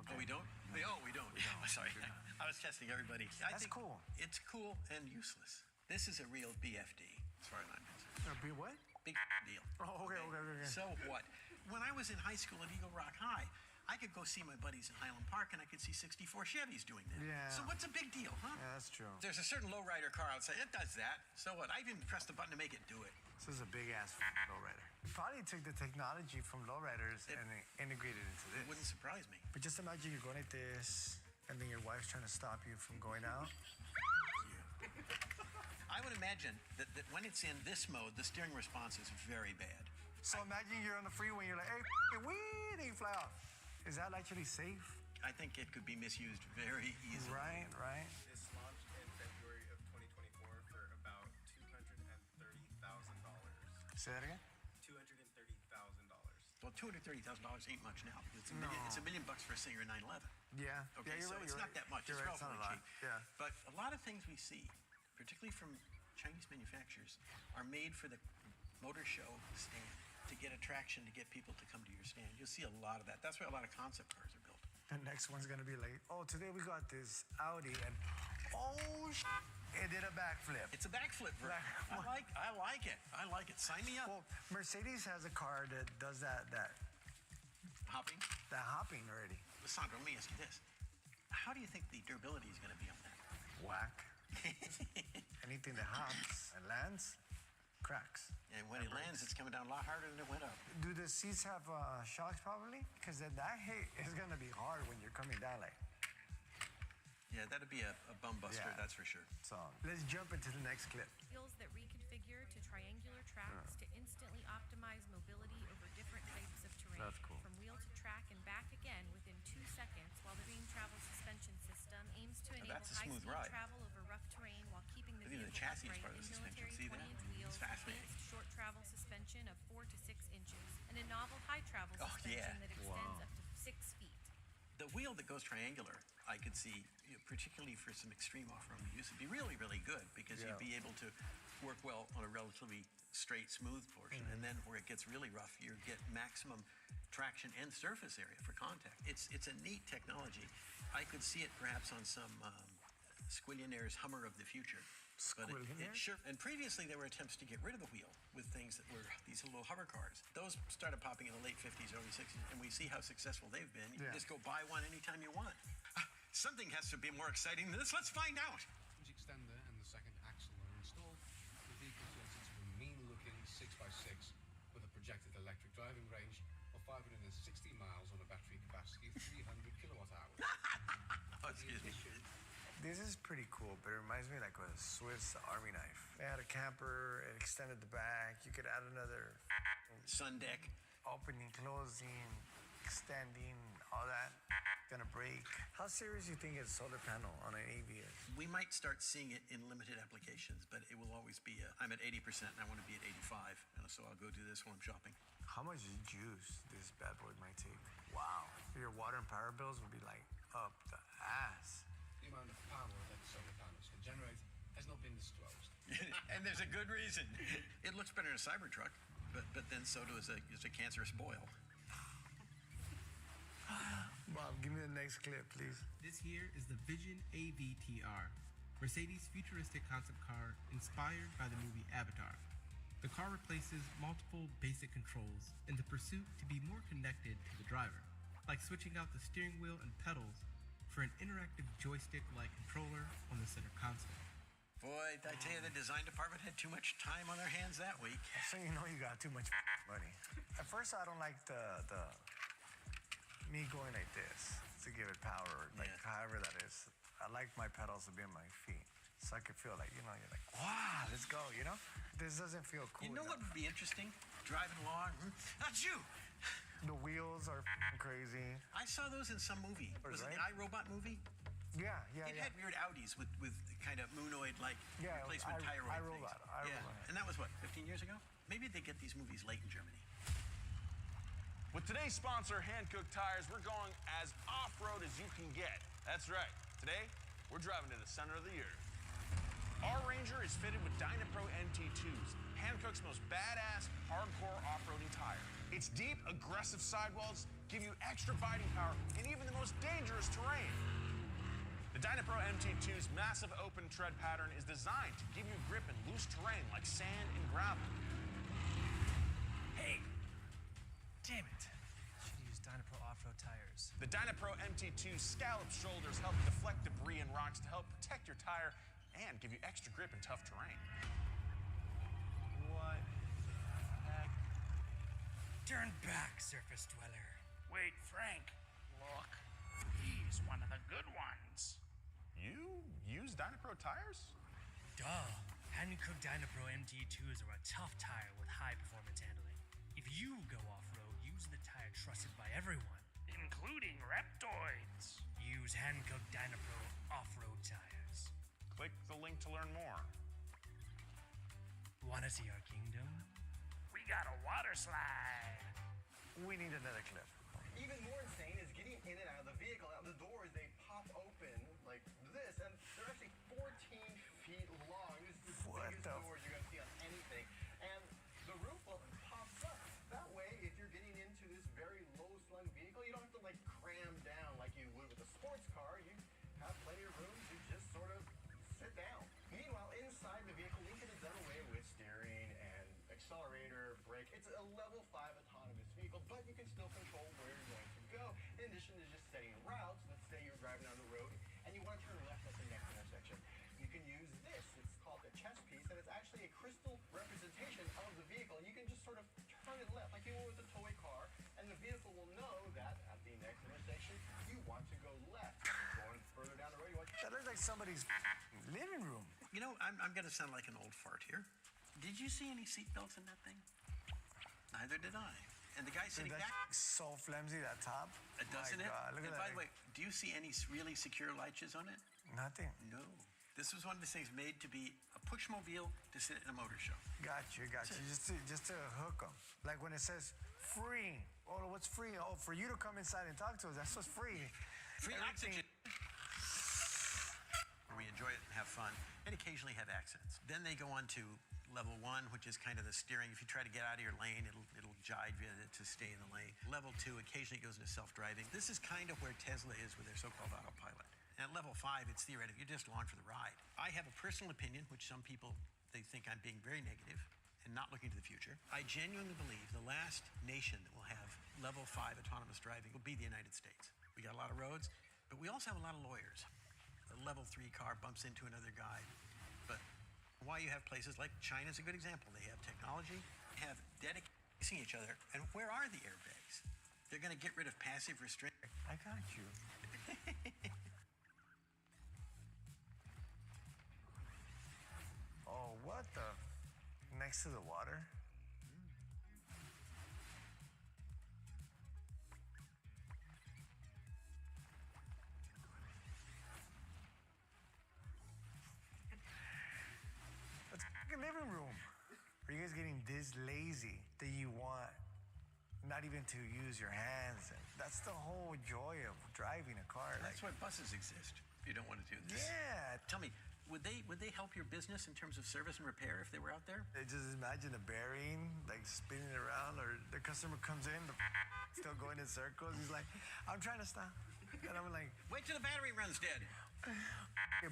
Okay. Oh, we don't? No. We don't. Sorry. I was testing everybody. That's think cool. It's cool and useless. This is a real BFD, as far as I'm concerned. Be what? Big deal. Oh, okay. So what? When I was in high school at Eagle Rock High, I could go see my buddies in Highland Park and I could see 64 Chevys doing that. Yeah. So what's a big deal, huh? Yeah, that's true. There's a certain lowrider car outside. It does that. So what? I didn't press the button to make it do it. This is a big ass lowrider. You probably took the technology from lowriders and integrated into this. It wouldn't surprise me. But just imagine you're going like this, and then your wife's trying to stop you from going out. I would imagine that when it's in this mode, the steering response is very bad. So imagine you're on the freeway and you're like, hey, wee, and you fly off. Is that actually safe? I think it could be misused very easily. Right. This launched in February of 2024 for about $230,000. Say that again? $230,000. Well, $230,000 ain't much now. It's $1 million for a Singer 911. Yeah. Okay, yeah, so right, it's not that much. You're It's right, it's not relatively a lot. cheap. Yeah. But a lot of things we see, particularly from Chinese manufacturers, are made for the motor show stand, to get attraction, to get people to come to your stand. You'll see a lot of that. That's why a lot of concept cars are built. The next one's gonna be like, oh, today we got this Audi, and it did a backflip. It's a backflip, bro. I like it. I like it. Sign me up. Well, Mercedes has a car that does that Hopping. hopping already. Sandro, let me ask you this. How do you think the durability is going to be on that? Whack. Anything that hops and lands, cracks. And when it lands, it's coming down a lot harder than it went up. Do the seats have shocks probably? Because then that hit is gonna be hard when you're coming down like. Yeah, that'd be a bum buster, Yeah. that's for sure. So let's jump into the next clip. Wheels that reconfigure to triangular tracks to instantly optimize mobility over different types of terrain. That's cool. From wheel to track and back again within 2 seconds, while the Beam Travel suspension system aims to enable that's a smooth high-speed ride. travel over rough terrain while keeping the Even the vehicle chassis is upright part of in the suspension. military See that? 20-inch wheels, It's fascinating. advanced short travel suspension of 4 to 6 inches, and a novel high travel Oh, suspension yeah. that extends up to 6 feet. The wheel that goes triangular, I could see, particularly for some extreme off-road use, would be really, really good because you'd be able to work well on a relatively straight, smooth portion. And then where it gets really rough, you get maximum traction and surface area for contact. It's a neat technology. I could see it perhaps on some Squillionaire's Hummer of the future. But it sure, and previously there were attempts to get rid of the wheel with things that were these little hover cars. Those started popping in the late 50s, early 60s, and we see how successful they've been. You can just go buy one anytime you want. Something has to be more exciting than this. Let's find out. The extender and the second axle are installed. The vehicle turns into a mean-looking 6x6 with a projected electric driving range of 560 miles on a battery capacity of 300 kilowatt hours. Oh, excuse me. This is pretty cool, but it reminds me like a Swiss Army knife. They had a camper, it extended the back. You could add another Sun deck. opening, closing, extending, all that. Gonna break. How serious do you think is a solar panel on an AV is? We might start seeing it in limited applications, but it will always be, I'm at 80% and I want to be at 85. And so I'll go do this when I'm shopping. How much juice this bad boy might take? Wow. Your water and power bills would be like up the ass. The amount of power that the solar panels can generate has not been disclosed. And there's a good reason. It looks better in a Cybertruck, but then so does a cancerous boil. Bob, give me the next clip, please. This here is the Vision AVTR, Mercedes' futuristic concept car inspired by the movie Avatar. The car replaces multiple basic controls in the pursuit to be more connected to the driver, like switching out the steering wheel and pedals for an interactive joystick-like controller on the center console. Boy, I tell you, the design department had too much time on their hands that week. So you know you got too much money. At first, I don't like the going like this to give it power, like however that is. I like my pedals to be on my feet. So I could feel like, you're like, wow, let's go, This doesn't feel cool. You know what would be interesting? Driving along. That's you! The wheels are crazy. I saw those in some movie. Was it the iRobot movie? Yeah. It had weird Audis with kind of moonoid-like replacement tire rod things. iRobot. And that was what, 15 years ago? Maybe they get these movies late in Germany. With today's sponsor, Hankook Tires, we're going as off-road as you can get. That's right. Today, we're driving to the center of the earth. Our Ranger is fitted with Dynapro MT2s, Hankook's most badass, hardcore off-roading tire. Its deep, aggressive sidewalls give you extra biting power in even the most dangerous terrain. The Dynapro MT2's massive open tread pattern is designed to give you grip in loose terrain like sand and gravel. Hey! Damn it. Should've used Dynapro off-road tires. The Dynapro MT2 scalloped shoulders help deflect debris and rocks to help protect your tire and give you extra grip in tough terrain. What the heck? Turn back, surface dweller. Wait, Frank. Look. He's one of the good ones. You use Dynapro tires? Duh. Hankook Dynapro MT2s are a tough tire with high performance handling. If you go off-road, use the tire trusted by everyone, including reptoids. Use Hankook Dynapro off-road tires. Click the link to learn more. Wanna see our kingdom? We got a water slide. We need another clip. Even more insane is getting in and out of the vehicle. Now, the doors, they pop open like this, and they're actually 14 feet long. This is the biggest doors you're going to see on anything. And the roof pops up. That way, if you're getting into this very low-slung vehicle, you don't have to, cram down like you would with a sports car. You have plenty of room to just sort of sit down. Meanwhile, inside the vehicle, Lincoln has done away with steering and accelerator, brake. It's a level 5 autonomous vehicle, but you can still control where you're going to go. In addition to just setting routes, let's say you're driving down the road and you want to turn left at the next intersection. You can use this. It's called a chess piece, and it's actually a crystal representation of the vehicle. You can just sort of turn it left like you would with a toy car, and the vehicle will know that at the next intersection you want to go left. Going further down the road, you want to... That looks like somebody's living room. You know, I'm going to sound like an old fart here. Did you see any seatbelts in that thing? Neither did I. And the guy sitting back... so flimsy, that top. Doesn't it? Look at and that. by the way, do you see any really secure latches on it? Nothing. No. This was one of the things made to be a pushmobile to sit in a motor show. Got you. Just to hook them. Like when it says free. Oh, what's free? Oh, for you to come inside and talk to us. That's what's free. Free oxygen. We enjoy it and have fun, and occasionally have accidents. Then they go on to level 1, which is kind of the steering. If you try to get out of your lane, it'll jive you to stay in the lane. Level 2 occasionally goes into self-driving. This is kind of where Tesla is with their so-called autopilot. And at level 5, it's theoretical. You're just along for the ride. I have a personal opinion, which some people, they think I'm being very negative and not looking to the future. I genuinely believe the last nation that will have level 5 autonomous driving will be the United States. We got a lot of roads, but we also have a lot of lawyers. A level 3 car bumps into another guy. But why you have places like China's a good example. They have technology, have dedicating each other, and where are the airbags? They're going to get rid of passive restraint. I got you. Oh, what the? Next to the water? That's a living room. Are you guys getting this lazy that you want not even to use your hands? And that's the whole joy of driving a car. That's why buses exist. If you don't want to do this. Yeah. Tell me, would they help your business in terms of service and repair if they were out there? I just imagine a bearing like spinning around, or the customer comes in, still going in circles. He's like, "I'm trying to stop," and I'm like, "Wait till the battery runs dead."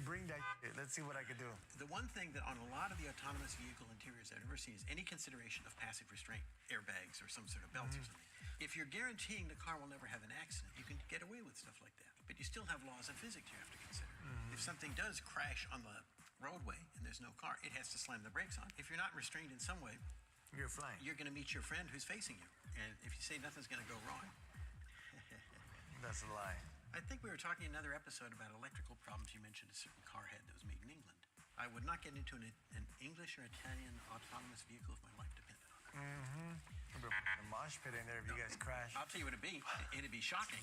Bring that shit. Let's see what I can do. The one thing that on a lot of the autonomous vehicle interiors I've never seen is any consideration of passive restraint, airbags, or some sort of belts or something. If you're guaranteeing the car will never have an accident, you can get away with stuff like that. But you still have laws of physics you have to consider. If something does crash on the roadway and there's no car, it has to slam the brakes on. If you're not restrained in some way, you're flying. You're going to meet your friend who's facing you. And if you say nothing's going to go wrong, That's a lie. I think we were talking another episode about electrical problems. You mentioned a certain car head that was made in England. I would not get into an English or Italian autonomous vehicle if my life depended on it. Mm-hmm. There'll be a mosh pit in there if you guys crash. I'll tell you what it'd be. It'd be shocking.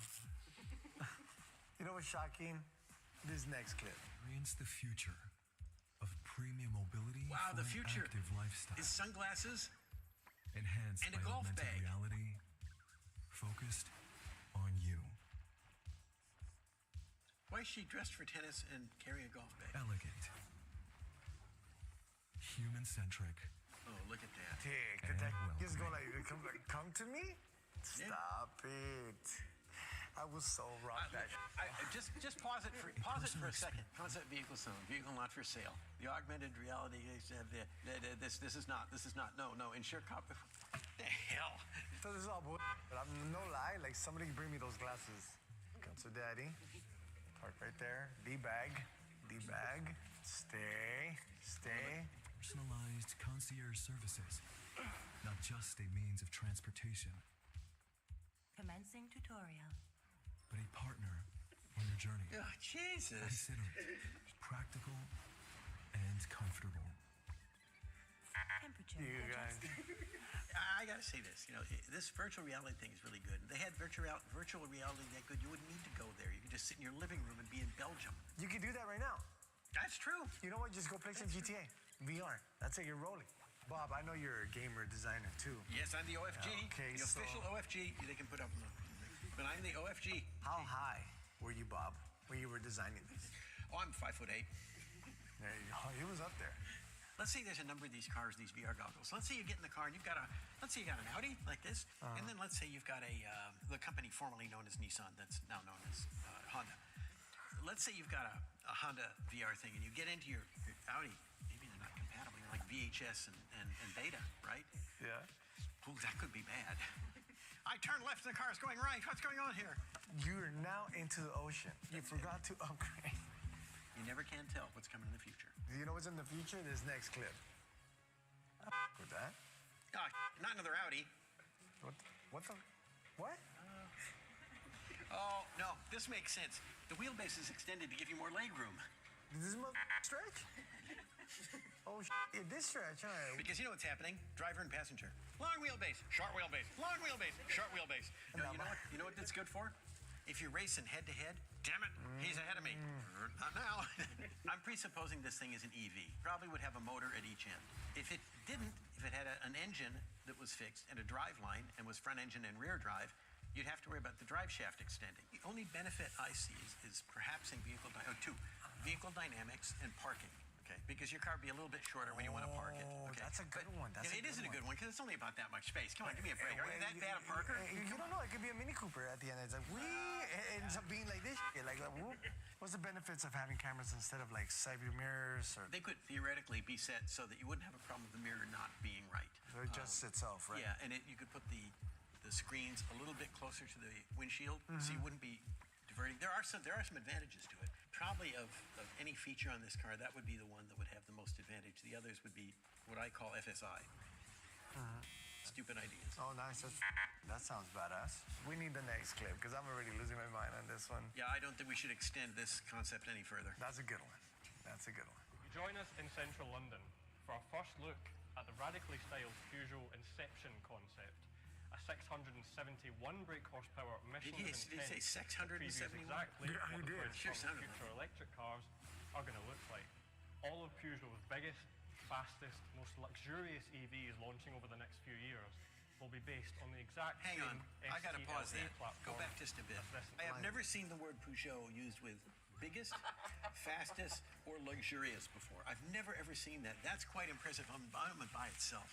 You know what's shocking? This next clip. Experience the future of premium mobility Wow, for the future an active lifestyle. is sunglasses enhanced and a by golf augmented bag. reality, focused on you. Why is she dressed for tennis and carrying a golf bag? Elegant, human-centric. Oh, look at that. Dick, And that welcoming. just go like, come to me? Stop it. I was so rock that shit. Just pause it for a second. Concept vehicle zone, vehicle not for sale. The augmented reality this is not. No. Insure copy. What the hell? So this is all bull. But I'm no lie. Like somebody bring me those glasses. Come to daddy. Park right there. D-bag. Stay. Personalized concierge services, not just a means of transportation, Commencing tutorial. but a partner on your journey. Oh, Jesus. Considerate, practical, and comfortable. Temperature You guys. I gotta say this. This virtual reality thing is really good. If they had virtual reality that good, you wouldn't need to go there. You could just sit in your living room and be in Belgium. You can do that right now. That's true. You know what? Just go play some GTA. VR. That's it. You're rolling. Bob, I know you're a gamer designer too. Yes, I'm the OFG. Okay, the so- official OFG. They can put up on the. But I'm the OFG. How high were you, Bob, when you were designing this? Oh, I'm 5'8". There you go. He was up there. Let's say there's a number of these cars, these VR goggles. Let's say you get in the car and let's say you got an Audi like this, and then let's say you've got the company formerly known as Nissan that's now known as Honda. Let's say you've got a Honda VR thing and you get into your Audi. Maybe they're not compatible. You're like VHS and Beta, right? Yeah. Ooh, that could be bad. I turn left and the car's going right. What's going on here? You're now into the ocean. You forgot to upgrade. You never can tell what's coming in the future. You know what's in the future? This next clip. With that? Not another Audi. What the? What? Oh, no, this makes sense. The wheelbase is extended to give you more leg room. Does this stretch? Oh, it did stretch, huh? Because you know what's happening? Driver and passenger. Long wheelbase, short wheelbase, long wheelbase, short wheelbase. No, you know what that's good for? If you're racing head to head, damn it, he's ahead of me. Not now. I'm presupposing this thing is an EV. Probably would have a motor at each end. If it didn't, if it had an engine that was fixed and a drive line and was front engine and rear drive, you'd have to worry about the drive shaft extending. The only benefit I see is perhaps in vehicle dynamics and parking. Okay, because your car would be a little bit shorter when you want to park it. Okay? That's a good one. It isn't a good one because it's only about that much space. Come on, give me a break. Are you that bad a parker? You don't know. It could be a Mini Cooper at the end. It's like, it ends up being like this. Like, whoop. What's the benefits of having cameras instead of like side view mirrors? Or they could theoretically be set so that you wouldn't have a problem with the mirror not being right. So it adjusts itself, right? Yeah, and you could put the screens a little bit closer to the windshield, so you wouldn't be diverting. There are some advantages to it. Probably of any feature on this car, that would be the one that would have the most advantage. The others would be what I call FSI. Stupid ideas. Oh, nice. That sounds badass. We need the next clip because I'm already losing my mind on this one. Yeah, I don't think we should extend this concept any further. That's a good one. You join us in central London for our first look at the radically styled Peugeot Inception concept. A 671 brake horsepower Michelin Did he say 671? Exactly Yeah, what he the did. first Sure sounded future electric cars are going to look like. All of Peugeot's biggest, fastest, most luxurious EVs launching over the next few years will be based on the exact Hang same on, I gotta pause STLA that. Go platform back just a bit. as this I have line. never seen the word Peugeot used with biggest, fastest, or luxurious before. I've never ever seen that. That's quite impressive on by itself.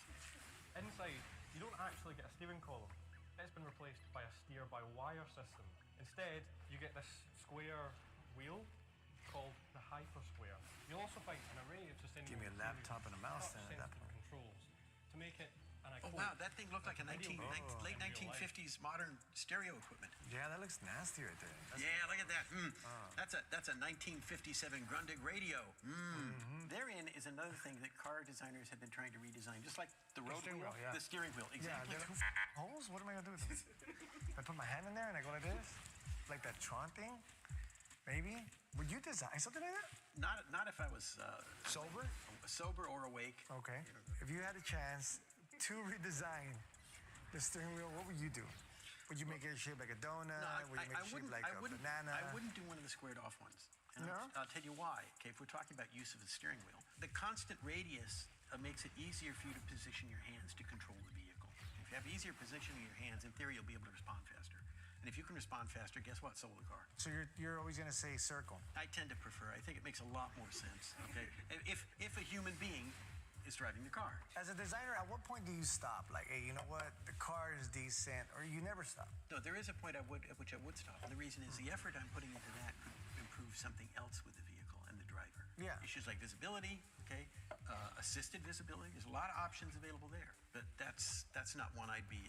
Inside, you don't actually get a steering column. It's been replaced by a steer-by-wire system. Instead, you get this square wheel called the Hypersquare. You'll also find an array of sustainable Give me a laptop and a mouse then at that point. controls to make it an Oh wow, that thing looked like a late 1950s modern stereo equipment. Yeah, that looks nasty right there. Yeah, look at that. That's a 1957 Grundig radio. Therein is another thing that car designers have been trying to redesign, just like the road steering wheel, wheel, yeah. the steering wheel. Exactly. Yeah, holes? What am I gonna do with them? I put my hand in there and I go like this? Like that Tron thing? Maybe? Would you design something like that? Not if I was sober or awake. Okay. If you had a chance to redesign the steering wheel, what would you do? Would you make it shaped like a donut? Would you make it shaped like a banana? I wouldn't do one of the squared off ones. And No? I'll tell you why. Okay, if we're talking about use of the steering wheel, the constant radius makes it easier for you to position your hands to control the vehicle. If you have easier positioning of your hands, in theory, you'll be able to respond faster. And if you can respond faster, guess what? So will the car. So you're always going to say circle. I tend to prefer. I think it makes a lot more sense. Okay, if a human being is driving the car. As a designer, at what point do you stop? Like, hey, you know what? The car is decent, or you never stop? No, there is a point at which I would stop. And the reason is the effort I'm putting into that could improve something else with the vehicle and the driver. Yeah. Issues like visibility, okay, assisted visibility. There's a lot of options available there, but that's not one I'd be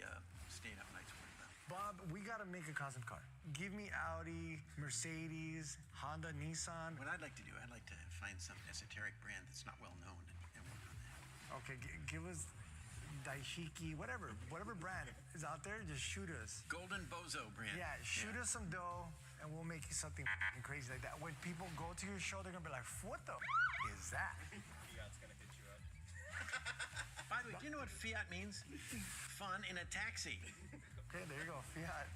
staying up nights worried about. Bob, we got to make a concept car. Give me Audi, Mercedes, Honda, Nissan. What I'd like to do, I'd like to find some esoteric brand that's not well known and work on that. Okay, give us Daishiki, whatever brand is out there, just shoot us. Golden Bozo brand. Yeah, shoot us some dough, and we'll make you something crazy like that. When people go to your show, they're gonna be like, what the is that? Fiat's gonna hit you up. By the way, do you know what Fiat means? Fun in a taxi. Okay, there you go, Fiat.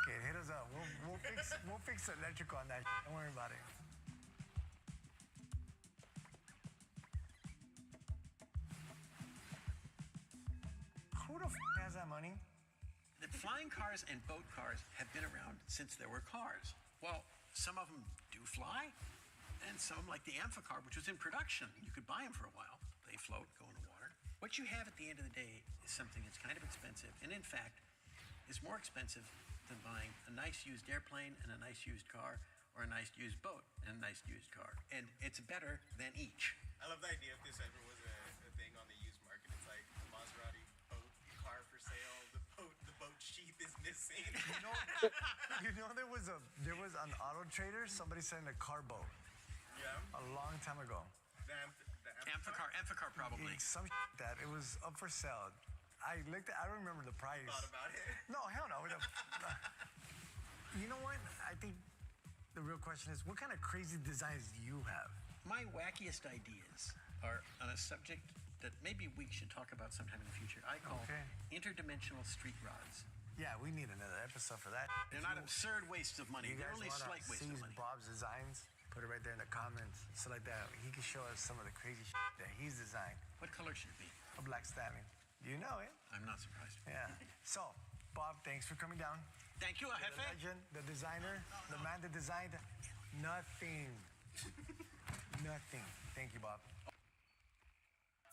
Okay, hit us up. We'll fix the electrical on that. Don't worry about it. Who the has that money? The flying cars and boat cars have been around since there were cars. Well, some of them do fly, and some, like the Amphicar, which was in production, you could buy them for a while. They float, go in the water. What you have at the end of the day is something that's kind of expensive, and in fact, is more expensive than buying a nice used airplane and a nice used car, or a nice used boat and a nice used car. And it's better than each. I love the idea if this ever was a thing on the used market. It's like the Maserati boat car for sale. The boat sheath is missing. You know there was on Auto Trader, somebody selling a car boat. Yeah. A long time ago. The Amphicar probably. Some that it was up for sale. I don't remember the price. Thought about it? No, hell no. You know what? I think the real question is, what kind of crazy designs do you have? My wackiest ideas are on a subject that maybe we should talk about sometime in the future. I call interdimensional street rods. Yeah, we need another episode for that. They're not absurd wastes of money. You They're guys only wanna slight wastes see of money. Bob's designs? Put it right there in the comments, so like that he can show us some of the crazy shit that he's designed. What color should it be? A black stallion. You know it. I'm not surprised. Yeah. So, Bob, thanks for coming down. Thank you, The Jefe. legend, the designer, the man that designed nothing. Nothing. Thank you, Bob.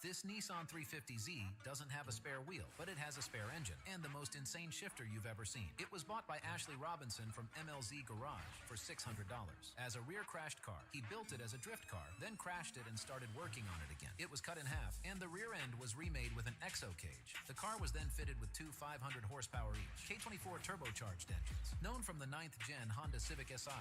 This Nissan 350Z doesn't have a spare wheel, but it has a spare engine and the most insane shifter you've ever seen. It was bought by Ashley Robinson from MLZ Garage for $600. As a rear-crashed car, he built it as a drift car, then crashed it and started working on it again. It was cut in half, and the rear end was remade with an exo cage. The car was then fitted with two 500 horsepower each, K24 turbocharged engines, known from the 9th gen Honda Civic Si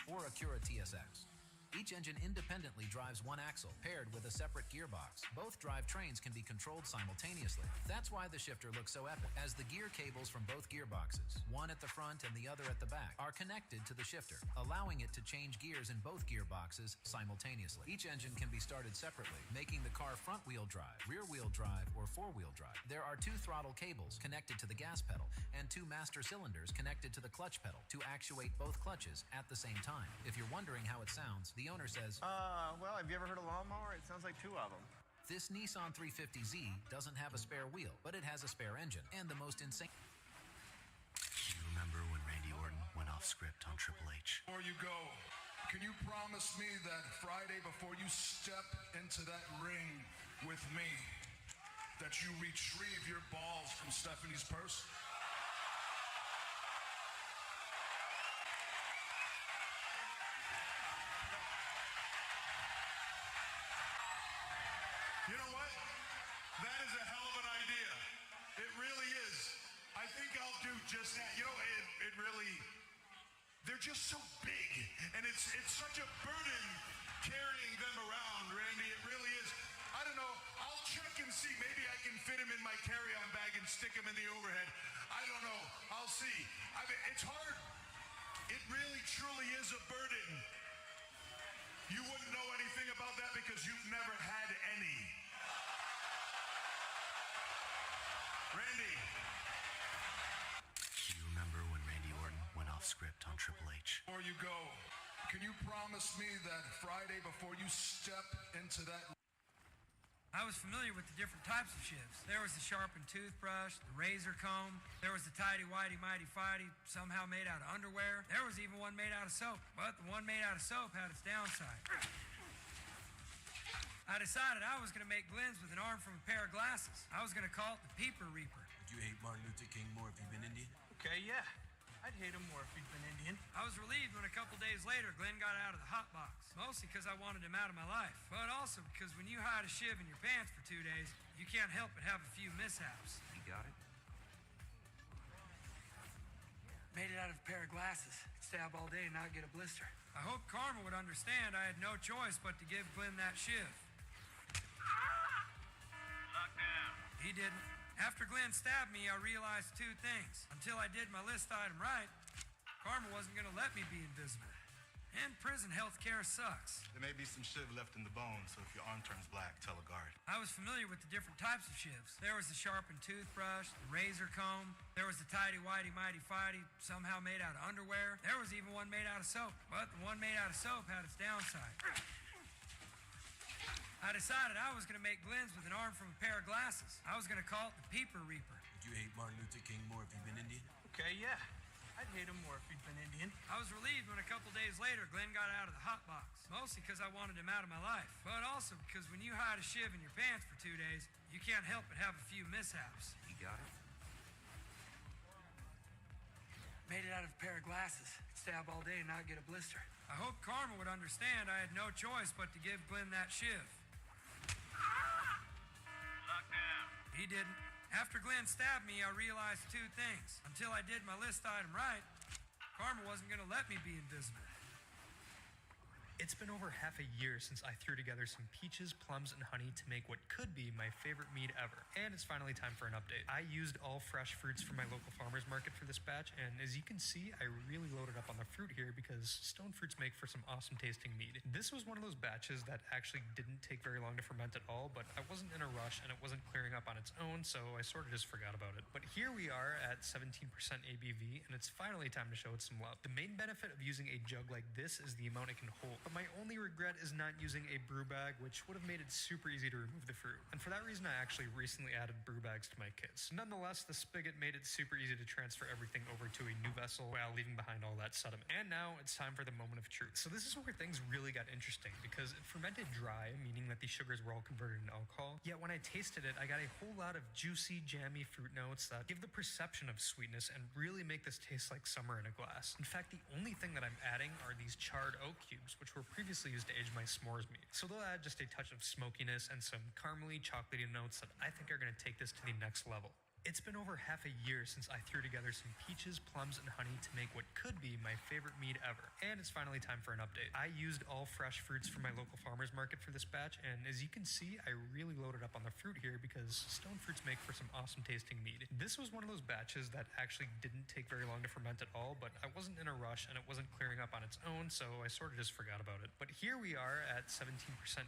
or Acura TSX. Each engine independently drives one axle, paired with a separate gearbox. Both drivetrains can be controlled simultaneously. That's why the shifter looks so epic, as the gear cables from both gearboxes, one at the front and the other at the back, are connected to the shifter, allowing it to change gears in both gearboxes simultaneously. Each engine can be started separately, making the car front-wheel drive, rear-wheel drive, or four-wheel drive. There are two throttle cables connected to the gas pedal, and two master cylinders connected to the clutch pedal to actuate both clutches at the same time. If you're wondering how it sounds, the owner says, well, have you ever heard a lawnmower? It sounds like two of them. This Nissan 350Z doesn't have a spare wheel, but it has a spare engine and the most insane. Do you remember when Randy Orton went off script on Triple H? Before you go, can you promise me that Friday before you step into that ring with me, that you retrieve your balls from Stephanie's purse? You know what? That is a hell of an idea. It really is. I think I'll do just that. You know, it really, they're just so big. And it's such a burden carrying them around, Randy. It really is. I don't know. I'll check and see. Maybe I can fit him in my carry-on bag and stick him in the overhead. I don't know. I'll see. I mean, it's hard. It because you've never had any. Randy. Do you remember when Randy Orton went off script on Triple H? Before you go, can you promise me that Friday before you step into that... I was familiar with the different types of shivs. There was the sharpened toothbrush, the razor comb. There was the tighty-whitey mighty fighty, somehow made out of underwear. There was even one made out of soap, but the one made out of soap had its downside. I decided I was going to make Glenn's with an arm from a pair of glasses. I was going to call it the Peeper Reaper. Would you hate Martin Luther King more if you'd been Indian? Okay, yeah. I'd hate him more if he'd been Indian. I was relieved when a couple days later Glenn got out of the hot box. Mostly because I wanted him out of my life. But also because when you hide a shiv in your pants for 2 days, you can't help but have a few mishaps. You got it? Made it out of a pair of glasses. Could stab all day and not get a blister. I hope Karma would understand I had no choice but to give Glenn that shiv. Lockdown. He didn't. After Glenn stabbed me, I realized 2 things. Until I did my list item right, Karma wasn't going to let me be invisible. And prison health care sucks. There may be some shiv left in the bone, so if your arm turns black, tell a guard. I was familiar with the different types of shivs. There was the sharpened toothbrush, the razor comb. There was the tighty-whitey mighty fighty, somehow made out of underwear. There was even one made out of soap, but the one made out of soap had its downside. I decided I was going to make Glenn's with an arm from a pair of glasses. I was going to call it the Peeper Reaper. Would you hate Martin Luther King more if you'd been Indian? Okay, yeah. I'd hate him more if he'd been Indian. I was relieved when a couple days later Glenn got out of the hot box. Mostly because I wanted him out of my life. But also because when you hide a shiv in your pants for 2 days, you can't help but have a few mishaps. You got it? Made it out of a pair of glasses. Could stab all day and not get a blister. I hope Karma would understand I had no choice but to give Glenn that shiv. Lockdown. He didn't. After Glenn stabbed me, I realized 2 things. Until I did my list item right, Karma wasn't going to let me be invisible. It's been over half a year since I threw together some peaches, plums, and honey to make what could be my favorite mead ever. And it's finally time for an update. I used all fresh fruits from my local farmer's market for this batch, and as you can see, I really loaded up on the fruit here because stone fruits make for some awesome tasting mead. This was one of those batches that actually didn't take very long to ferment at all, but I wasn't in a rush and it wasn't clearing up on its own, so I sort of just forgot about it. But here we are at 17% ABV, and it's finally time to show it some love. The main benefit of using a jug like this is the amount it can hold. But my only regret is not using a brew bag, which would have made it super easy to remove the fruit. And for that reason, I actually recently added brew bags to my kits. Nonetheless, the spigot made it super easy to transfer everything over to a new vessel while leaving behind all that sediment. And now it's time for the moment of truth. So this is where things really got interesting because it fermented dry, meaning that the sugars were all converted into alcohol. Yet when I tasted it, I got a whole lot of juicy, jammy fruit notes that give the perception of sweetness and really make this taste like summer in a glass. In fact, the only thing that I'm adding are these charred oak cubes, which were previously used to age my s'mores meat. So they'll add just a touch of smokiness and some caramely, chocolatey notes that I think are going to take this to the next level. It's been over half a year since I threw together some peaches, plums, and honey to make what could be my favorite mead ever. And it's finally time for an update. I used all fresh fruits from my local farmer's market for this batch, and as you can see, I really loaded up on the fruit here because stone fruits make for some awesome tasting mead. This was one of those batches that actually didn't take very long to ferment at all, but I wasn't in a rush and it wasn't clearing up on its own, so I sort of just forgot about it. But here we are at 17%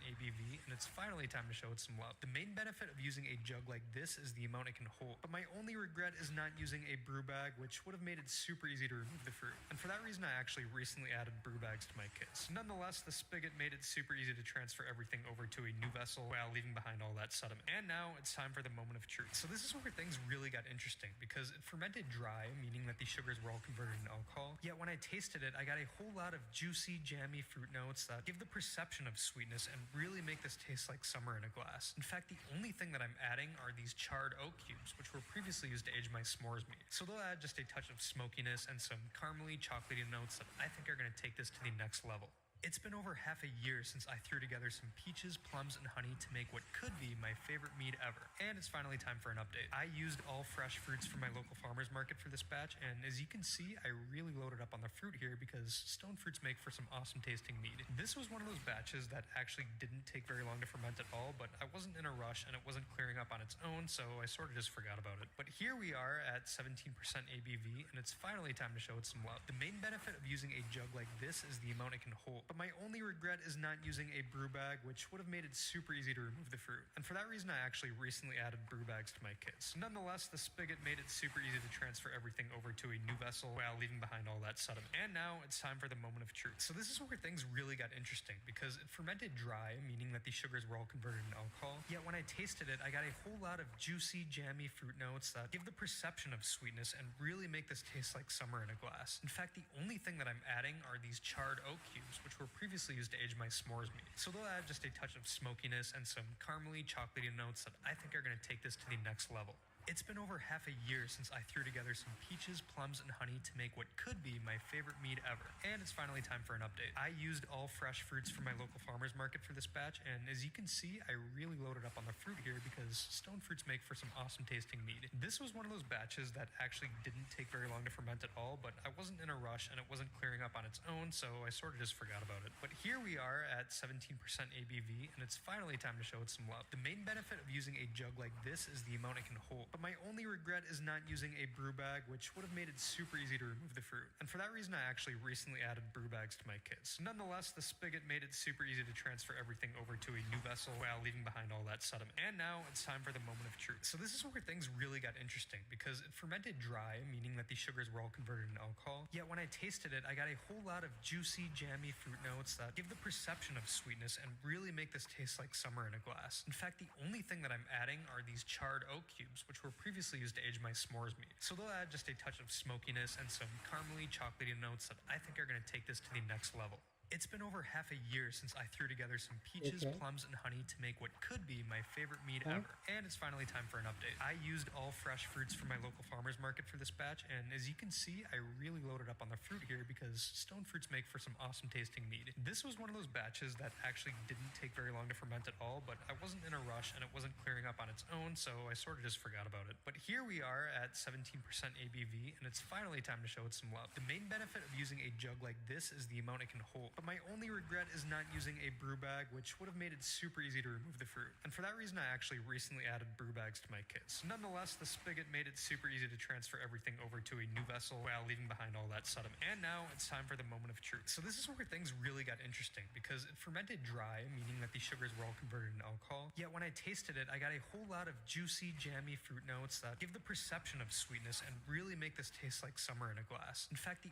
ABV, and it's finally time to show it some love. The main benefit of using a jug like this is the amount it can hold. But my only regret is not using a brew bag, which would have made it super easy to remove the fruit. And for that reason, I actually recently added brew bags to my kits. Nonetheless, the spigot made it super easy to transfer everything over to a new vessel while leaving behind all that sediment. And now it's time for the moment of truth. So this is where things really got interesting because it fermented dry, meaning that the sugars were all converted into alcohol. Yet when I tasted it, I got a whole lot of juicy, jammy fruit notes that give the perception of sweetness and really make this taste like summer in a glass. In fact, the only thing that I'm adding are these charred oak cubes, which were previously used to age my s'mores meat. So they'll add just a touch of smokiness and some caramely, chocolatey notes that I think are going to take this to the next level. It's been over half a year since I threw together some peaches, plums, and honey to make what could be my favorite mead ever. And it's finally time for an update. I used all fresh fruits from my local farmer's market for this batch, and as you can see, I really loaded up on the fruit here because stone fruits make for some awesome tasting mead. This was one of those batches that actually didn't take very long to ferment at all, but I wasn't in a rush and it wasn't clearing up on its own, so I sort of just forgot about it. But here we are at 17% ABV, and it's finally time to show it some love. The main benefit of using a jug like this is the amount it can hold, but my only regret is not using a brew bag, which would have made it super easy to remove the fruit. And for that reason, I actually recently added brew bags to my kits. Nonetheless, the spigot made it super easy to transfer everything over to a new vessel while leaving behind all that sediment. And now it's time for the moment of truth. So this is where things really got interesting because it fermented dry, meaning that the sugars were all converted into alcohol. Yet when I tasted it, I got a whole lot of juicy, jammy fruit notes that give the perception of sweetness and really make this taste like summer in a glass. In fact, the only thing that I'm adding are these charred oak cubes, which were previously used to age my s'mores mead. So they'll add just a touch of smokiness and some caramely, chocolatey notes that I think are going to take this to the next level. It's been over half a year since I threw together some peaches, plums, and honey to make what could be my favorite mead ever. And it's finally time for an update. I used all fresh fruits from my local farmer's market for this batch, and as you can see, I really loaded up on the fruit here because stone fruits make for some awesome tasting mead. This was one of those batches that actually didn't take very long to ferment at all, but I wasn't in a rush and it wasn't clearing up on its own, so I sort of just forgot about it. But here we are at 17% ABV, and it's finally time to show it some love. The main benefit of using a jug like this is the amount it can hold, but my only regret is not using a brew bag, which would have made it super easy to remove the fruit. And for that reason, I actually recently added brew bags to my kits. Nonetheless, the spigot made it super easy to transfer everything over to a new vessel while leaving behind all that sediment. And now it's time for the moment of truth. So this is where things really got interesting because it fermented dry, meaning that the sugars were all converted into alcohol. Yet when I tasted it, I got a whole lot of juicy, jammy fruit notes that give the perception of sweetness and really make this taste like summer in a glass. In fact, the only thing that I'm adding are these charred oak cubes, which were previously used to age my s'mores mead. So they'll add just a touch of smokiness and some caramely, chocolatey notes that I think are going to take this to the next level. It's been over half a year since I threw together some peaches, plums, and honey to make what could be my favorite mead ever. And it's finally time for an update. I used all fresh fruits from my local farmer's market for this batch, and as you can see, I really loaded up on the fruit here because stone fruits make for some awesome tasting mead. This was one of those batches that actually didn't take very long to ferment at all, but I wasn't in a rush and it wasn't clearing up on its own, so I sort of just forgot about it. But here we are at 17% ABV, and it's finally time to show it some love. The main benefit of using a jug like this is the amount it can hold, but my only regret is not using a brew bag, which would have made it super easy to remove the fruit. And for that reason, I actually recently added brew bags to my kits. Nonetheless, the spigot made it super easy to transfer everything over to a new vessel while leaving behind all that sediment. And now it's time for the moment of truth. So this is where things really got interesting because it fermented dry, meaning that the sugars were all converted into alcohol. Yet when I tasted it, I got a whole lot of juicy, jammy fruit notes that give the perception of sweetness and really make this taste like summer in a glass. In fact, the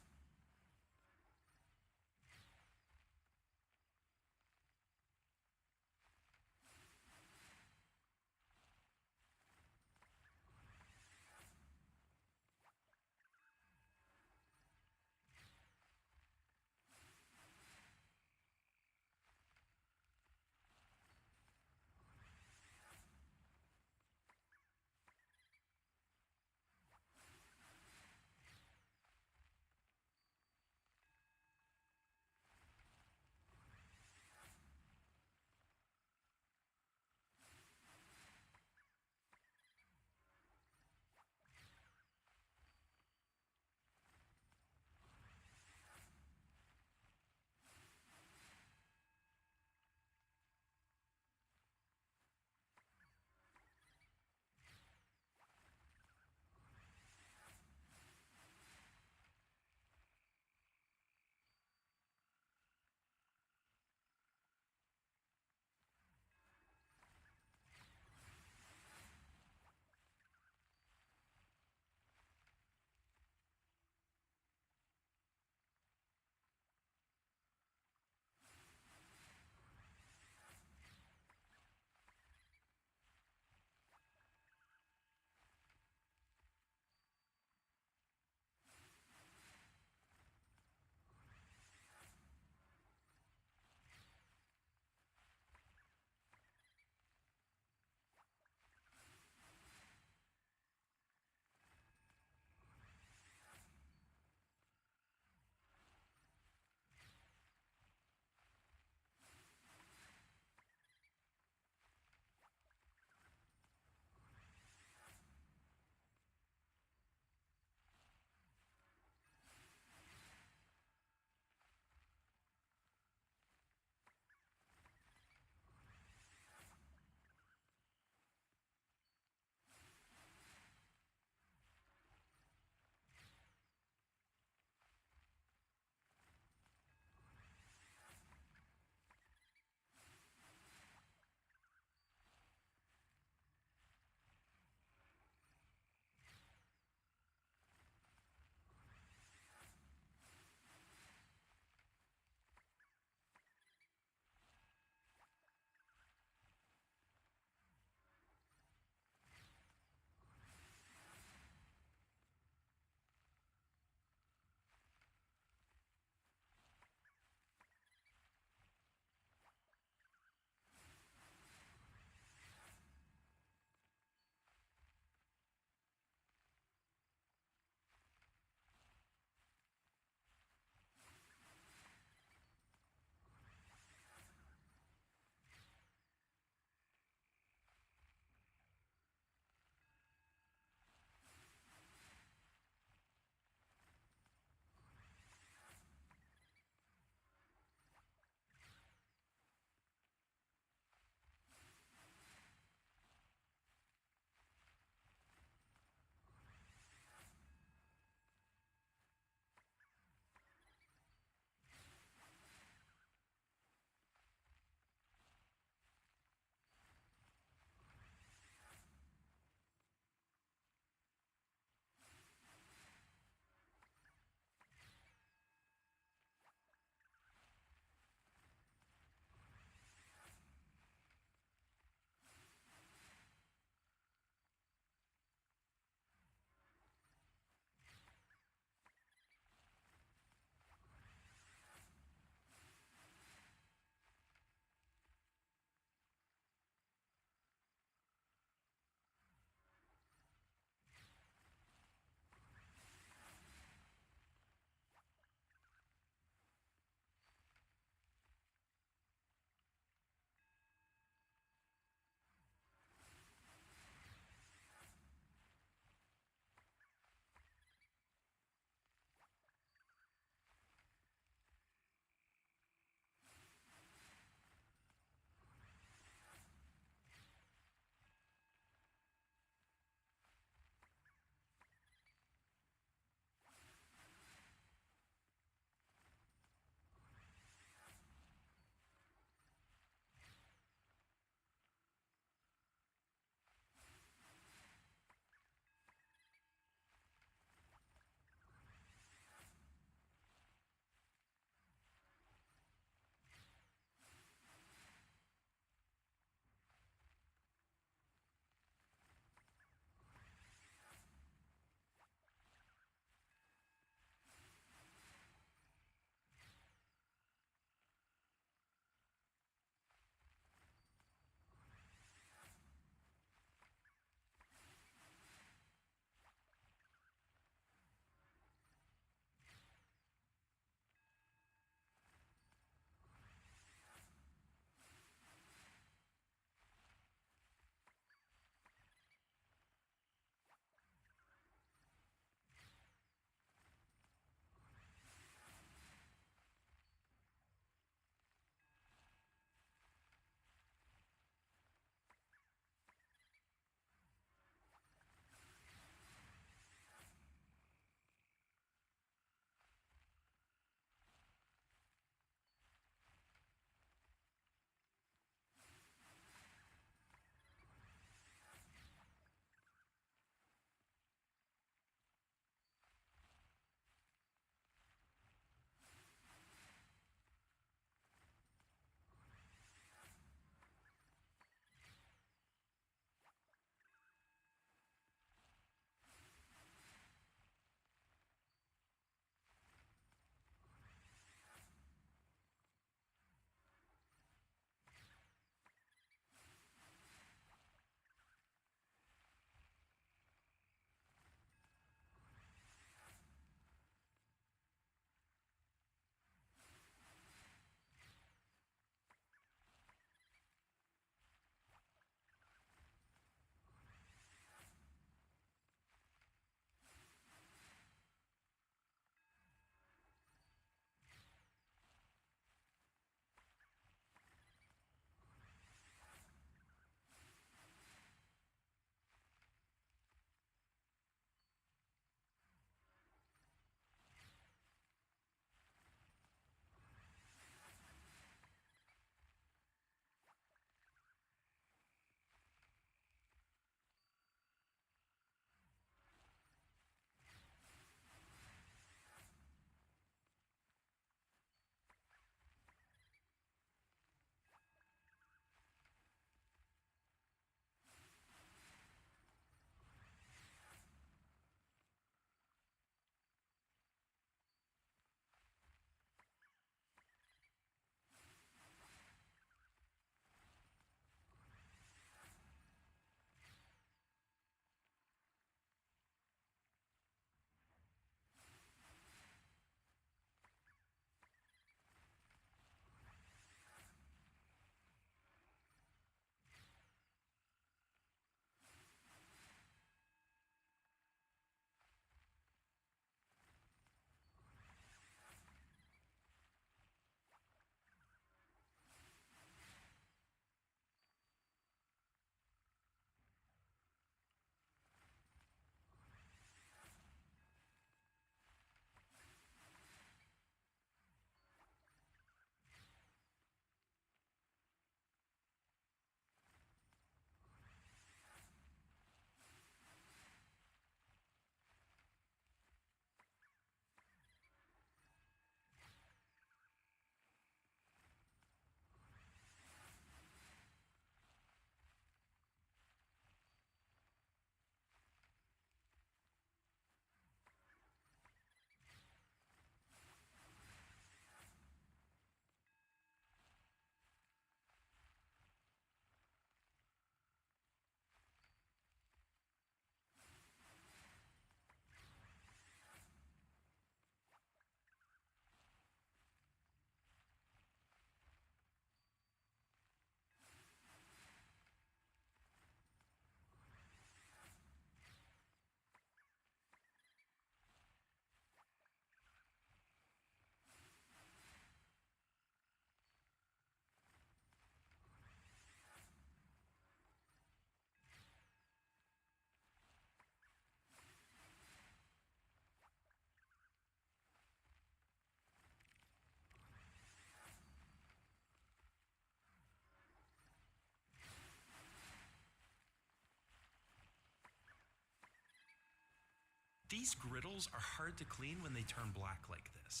These griddles are hard to clean when they turn black like this.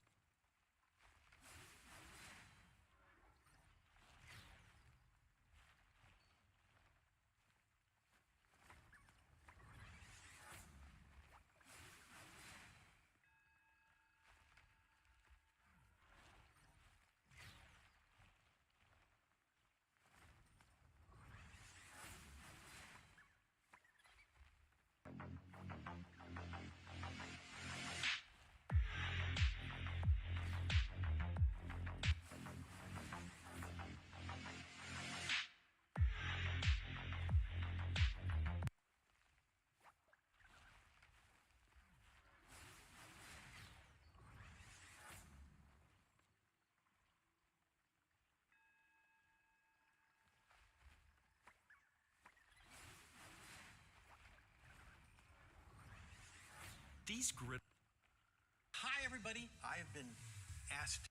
These griddles. Hi, everybody. I have been asked.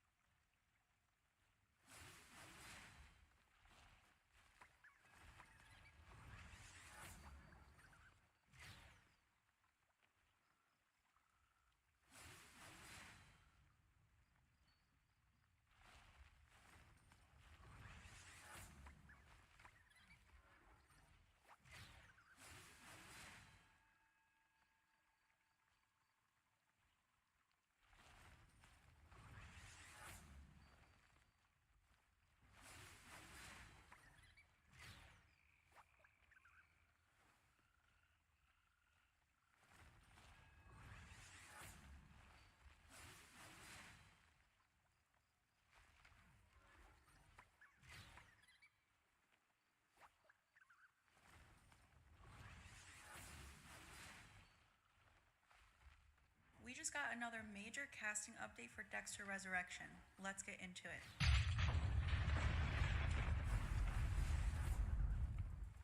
We just got another major casting update for Dexter Resurrection. Let's get into it.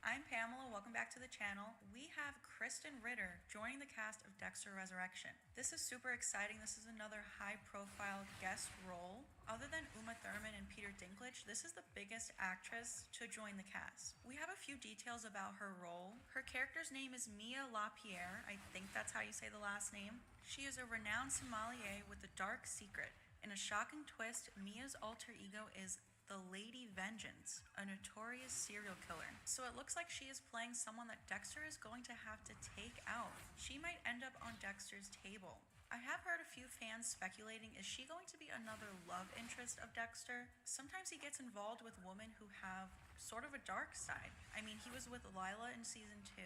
I'm Pamela, welcome back to the channel. We have Kristen Ritter joining the cast of Dexter Resurrection. This is super exciting. This is another high-profile guest role. Other than Uma Thurman and Peter Dinklage, this is the biggest actress to join the cast. We have a few details about her role. Her character's name is Mia LaPierre. I think that's how you say the last name. She is a renowned sommelier with a dark secret. In a shocking twist, Mia's alter ego is the Lady Vengeance, a notorious serial killer. So it looks like she is playing someone that Dexter is going to have to take out. She might end up on Dexter's table. I have heard a few fans speculating, is she going to be another love interest of Dexter? Sometimes he gets involved with women who have sort of a dark side. I mean, he was with Lila in season 2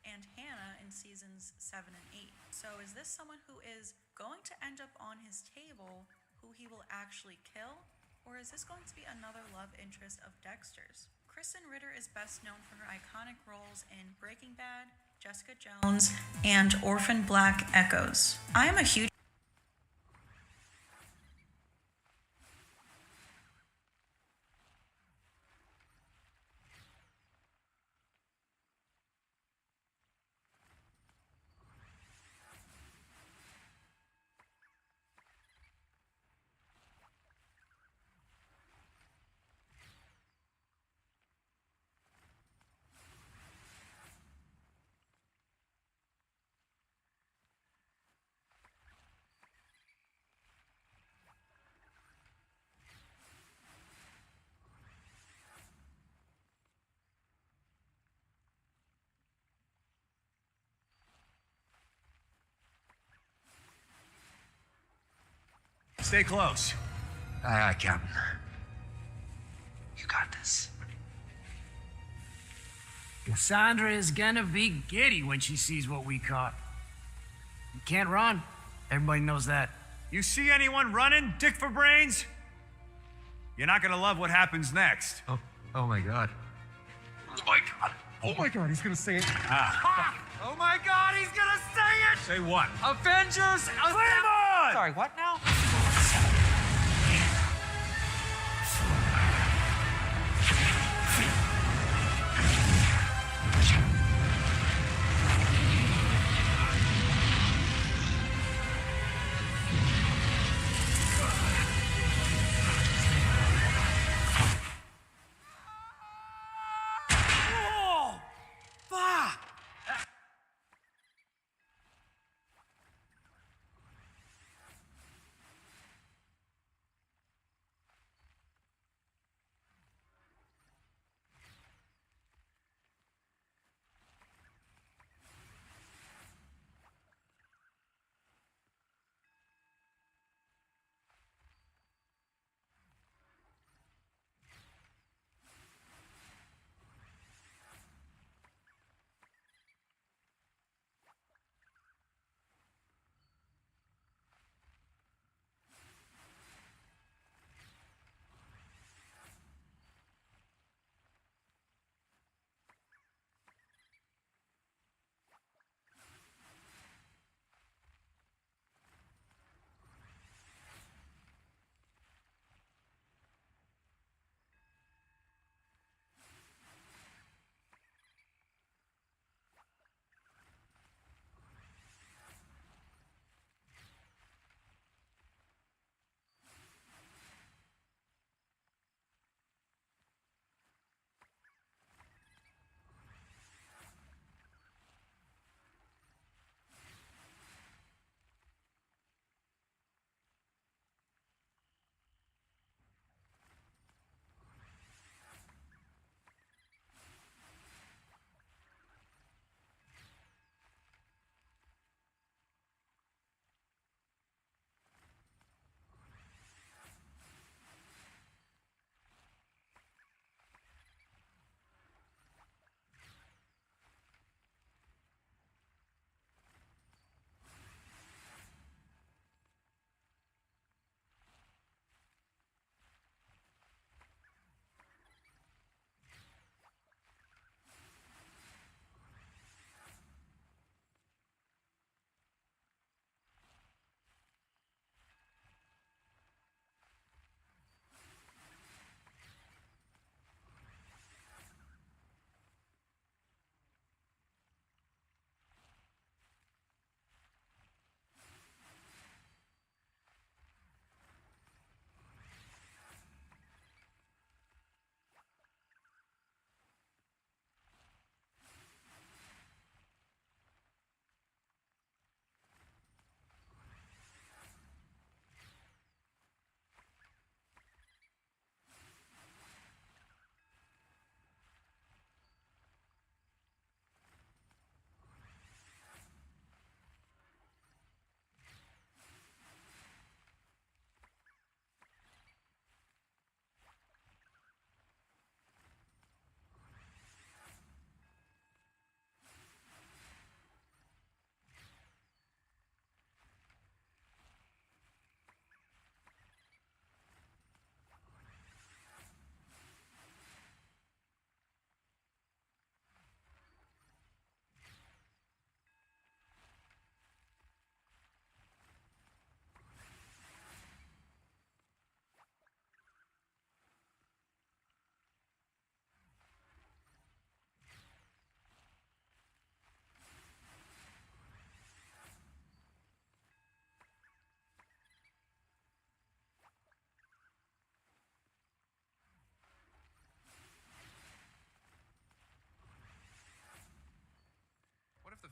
and Hannah in seasons 7 and 8. So is this someone who is going to end up on his table who he will actually kill? Or is this going to be another love interest of Dexter's? Kristen Ritter is best known for her iconic roles in Breaking Bad, Jessica Jones, and Orphan Black Echoes. I am a huge Stay close. Aye, aye, Captain. You got this. Cassandra is gonna be giddy when she sees what we caught. You can't run. Everybody knows that. You see anyone running, dick for brains? You're not gonna love what happens next. Oh my God. Oh my God. Oh my God, he's gonna say it. Oh my God, he's gonna say it! Say what? Avengers Assemble! Sorry, what now?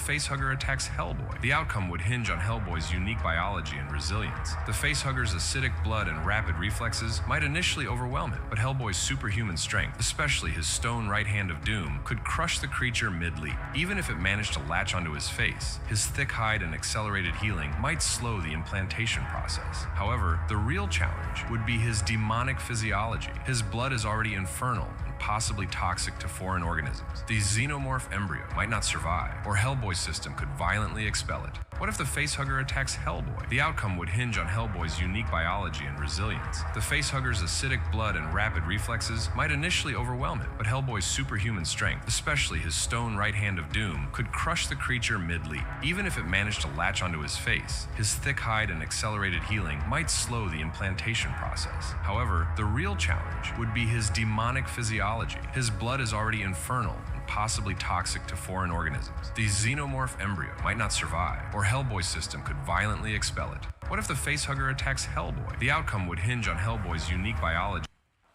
Facehugger attacks Hellboy. The outcome would hinge on Hellboy's unique biology and resilience. The Facehugger's acidic blood and rapid reflexes might initially overwhelm him, but Hellboy's superhuman strength, especially his stone right hand of doom, could crush the creature mid-leap. Even if it managed to latch onto his face, his thick hide and accelerated healing might slow the implantation process. However, the real challenge would be his demonic physiology. His blood is already infernal and possibly toxic to foreign organisms. The xenomorph embryo might not survive, or Hellboy's system could violently expel it. What if the Facehugger attacks Hellboy? The outcome would hinge on Hellboy's unique biology and resilience. The Facehugger's acidic blood and rapid reflexes might initially overwhelm him, but Hellboy's superhuman strength, especially his stone right hand of doom, could crush the creature mid-leap. Even if it managed to latch onto his face, his thick hide and accelerated healing might slow the implantation process. However, the real challenge would be his demonic physiology. His blood is already infernal and possibly toxic to foreign organisms. The xenomorph embryo might not survive, or Hellboy's system could violently expel it. What if the Facehugger attacks Hellboy? The outcome would hinge on Hellboy's unique biology.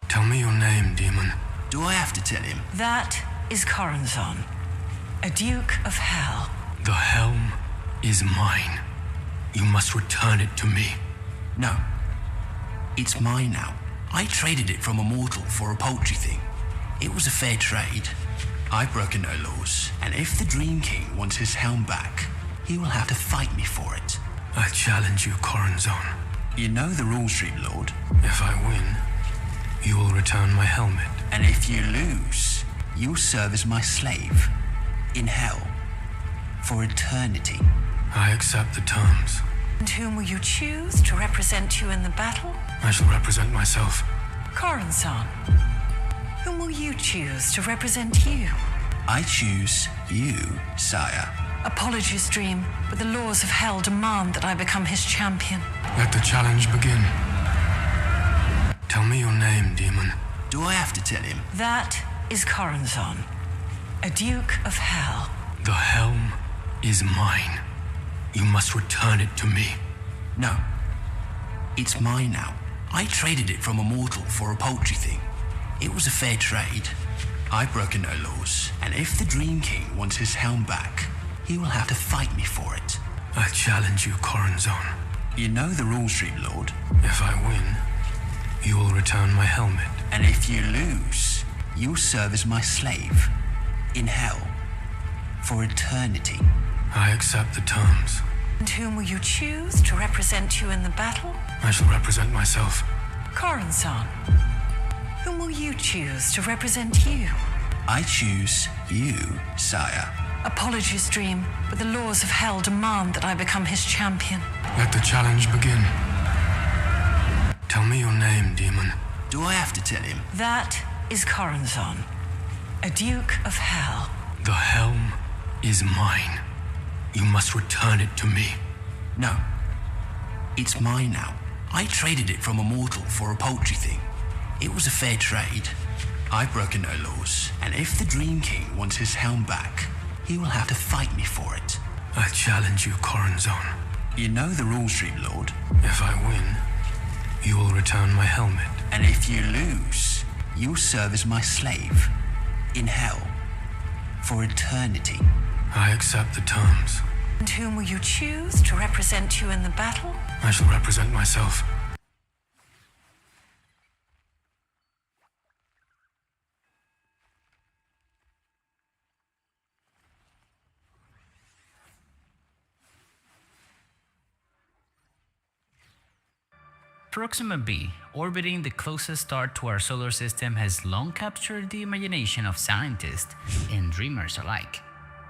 Tell me your name, demon. Do I have to tell him? That is Corazon, a Duke of Hell. The helm is mine. You must return it to me. No. It's mine now. I traded it from a mortal for a poultry thing. It was a fair trade. I've broken no laws, and if the Dream King wants his helm back, he will have to fight me for it. I challenge you, Corazon. You know the rules, Dream Lord. If I win, you will return my helmet. And if you lose, you'll serve as my slave in hell for eternity. I accept the terms. And whom will you choose to represent you in the battle? I shall represent myself. Corazon, whom will you choose to represent you? I choose you, sire. Apologies, Dream, but the laws of hell demand that I become his champion. Let the challenge begin. Tell me your name, demon. Do I have to tell him? That is Corazon, a Duke of Hell. The helm is mine. You must return it to me. No. It's mine now. I traded it from a mortal for a poultry thing. It was a fair trade. I've broken no laws, and if the Dream King wants his helm back, he will have to fight me for it. I challenge you, Corazon. You know the rules, Dream Lord. If I win, you will return my helmet. And if you lose, you'll serve as my slave in hell for eternity. I accept the terms. And whom will you choose to represent you in the battle? I shall represent myself. Corazon, whom will you choose to represent you? I choose you, sire. Apologies, Dream, but the laws of hell demand that I become his champion. Let the challenge begin. Tell me your name, demon. Do I have to tell him? That is Corazon, a Duke of Hell. The helm is mine. You must return it to me. No. It's mine now. I traded it from a mortal for a poultry thing. It was a fair trade. I've broken no laws, and if the Dream King wants his helm back, he will have to fight me for it. I challenge you, Corazon. You know the rules, Dream Lord. If I win, you will return my helmet. And if you lose, you'll serve as my slave in hell for eternity. I accept the terms. And whom will you choose to represent you in the battle? I shall represent myself. Proxima b, orbiting the closest star to our solar system, has long captured the imagination of scientists and dreamers alike.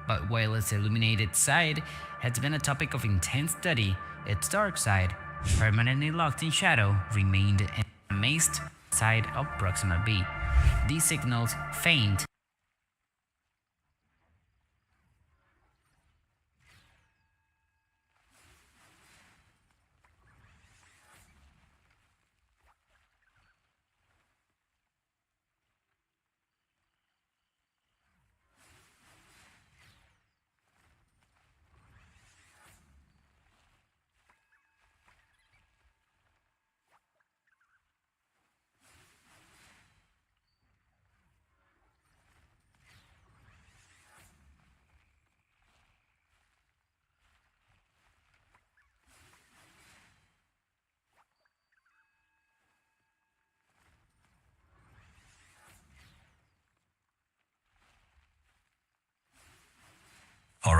But while its illuminated side has been a topic of intense study, its dark side, permanently locked in shadow, remained an amazed side of Proxima b. These signals, faint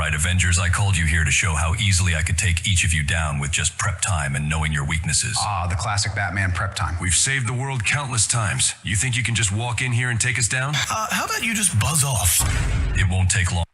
right, Avengers, I called you here to show how easily I could take each of you down with just prep time and knowing your weaknesses. Ah, the classic Batman prep time. We've saved the world countless times. You think you can just walk in here and take us down? How about you just buzz off? It won't take long.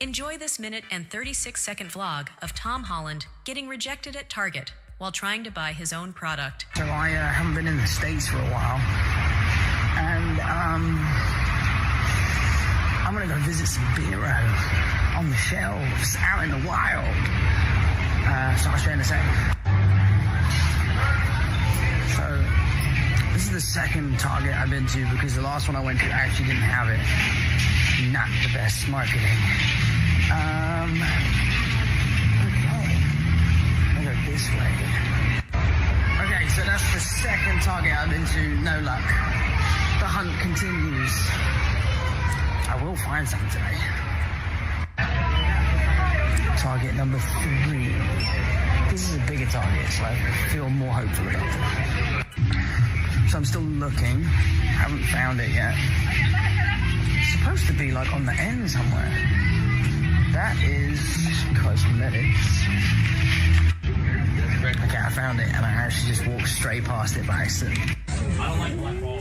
Enjoy this minute and 36-second vlog of Tom Holland getting rejected at Target while trying to buy his own product. So I haven't been in the States for a while, and I'm gonna go visit some beer on the shelves out in the wild. So I'll show you in a second. So this is the second Target I've been to because the last one I went to actually didn't have it. Not the best marketing. Okay. I'll go this way. Okay, so that's the second Target I've been to. No luck. The hunt continues. I will find some today. Target number 3. This is a bigger Target, so I feel more hopeful about it. So I'm still looking. Haven't found it yet. It's supposed to be like on the end somewhere. That is cosmetics. Okay, I found it, and I actually just walked straight past it by accident. I don't like black ball.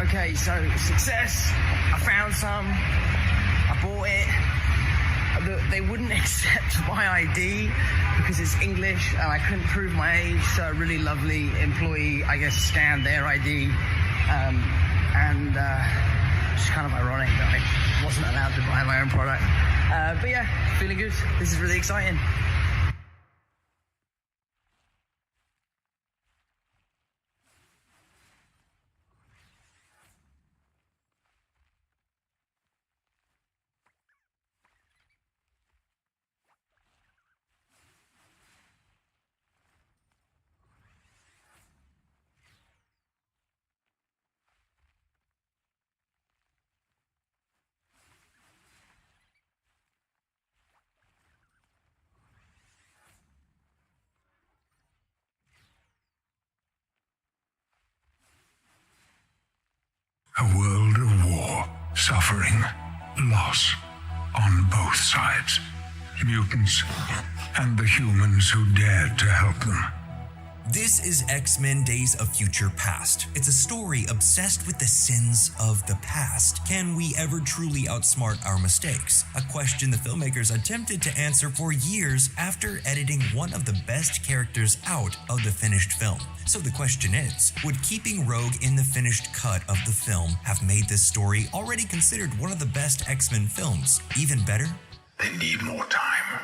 Okay, so success. I found some. I bought it. They wouldn't accept my ID because it's English and I couldn't prove my age. So a really lovely employee, I guess, scanned their ID. It's kind of ironic that I wasn't allowed to buy my own product. But yeah, feeling good. This is really exciting. A world of war, suffering, loss on both sides. Mutants and the humans who dared to help them. This is X-Men Days of Future Past. It's a story obsessed with the sins of the past. Can we ever truly outsmart our mistakes? A question the filmmakers attempted to answer for years after editing one of the best characters out of the finished film. So the question is, would keeping Rogue in the finished cut of the film have made this story, already considered one of the best X-Men films, even better? They need more time.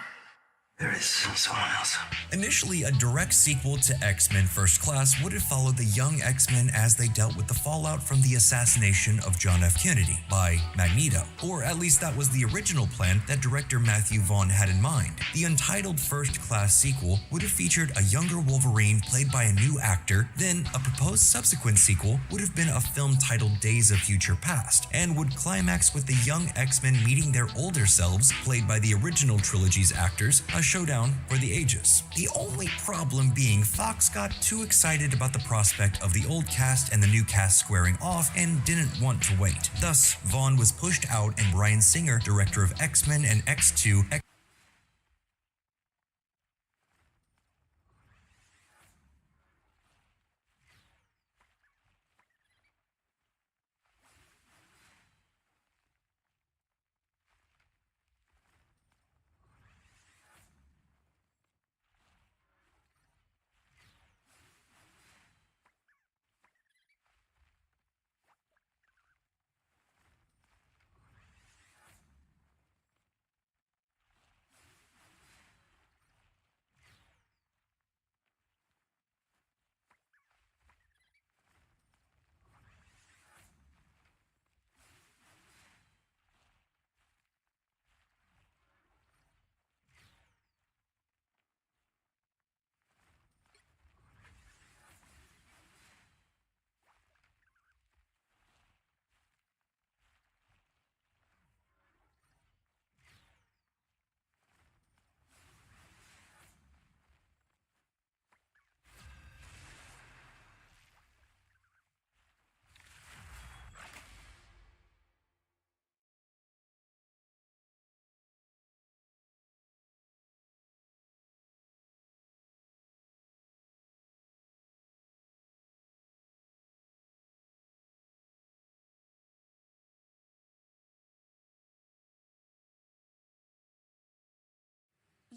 There is someone else. Initially, a direct sequel to X-Men First Class would have followed the young X-Men as they dealt with the fallout from the assassination of John F. Kennedy by Magneto. Or at least that was the original plan that director Matthew Vaughn had in mind. The untitled First Class sequel would have featured a younger Wolverine played by a new actor, then a proposed subsequent sequel would have been a film titled Days of Future Past, and would climax with the young X-Men meeting their older selves, played by the original trilogy's actors, a showdown for the ages. The only problem being Fox got too excited about the prospect of the old cast and the new cast squaring off and didn't want to wait. Thus, Vaughn was pushed out and Bryan Singer, director of X-Men and X2,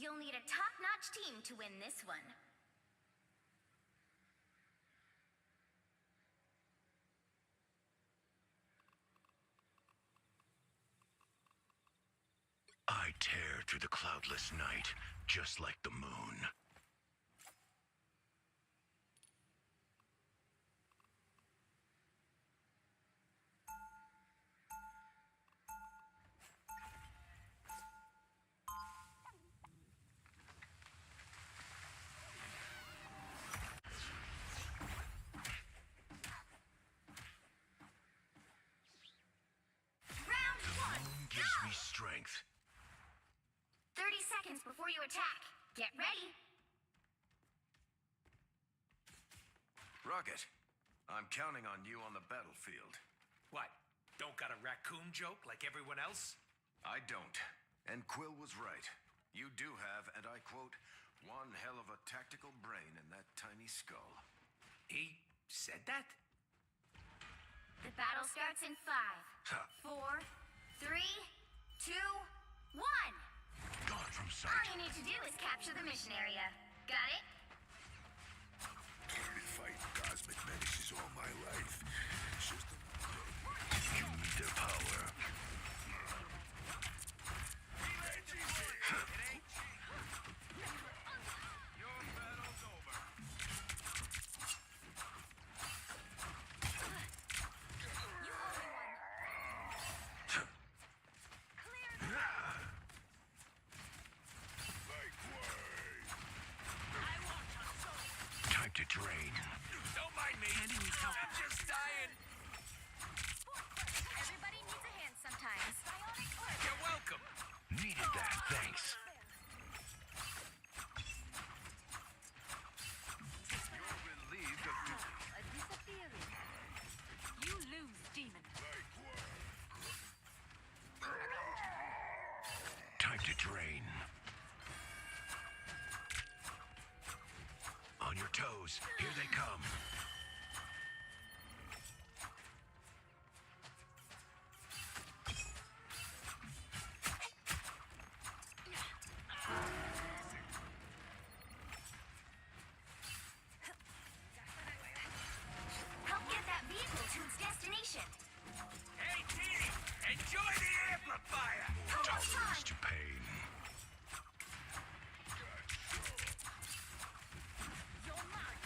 You'll need a top-notch team to win this one. I tear through the cloudless night, just like the moon. Gives me strength. 30 seconds before you attack. Get ready. Rocket, I'm counting on you on the battlefield. What? Don't got a raccoon joke like everyone else? I don't. And Quill was right. You do have, and I quote, one hell of a tactical brain in that tiny skull. He said that? The battle starts in 5, 4, 3, 2, 1. Gone from sight. All you need to do is capture the mission area. Got it? I've been fighting cosmic menaces all my life. It's just you need their power. Your battle's over. Time to drain. Don't mind me. I'm just dying. Everybody needs a hand sometimes. You're welcome. Needed that, thanks. You're relieved of You lose, demon. Time to drain. On your toes. Here they come. Help get that vehicle to its destination. Hey, T! Enjoy the amplifier! Tolerance to pain. You're mine.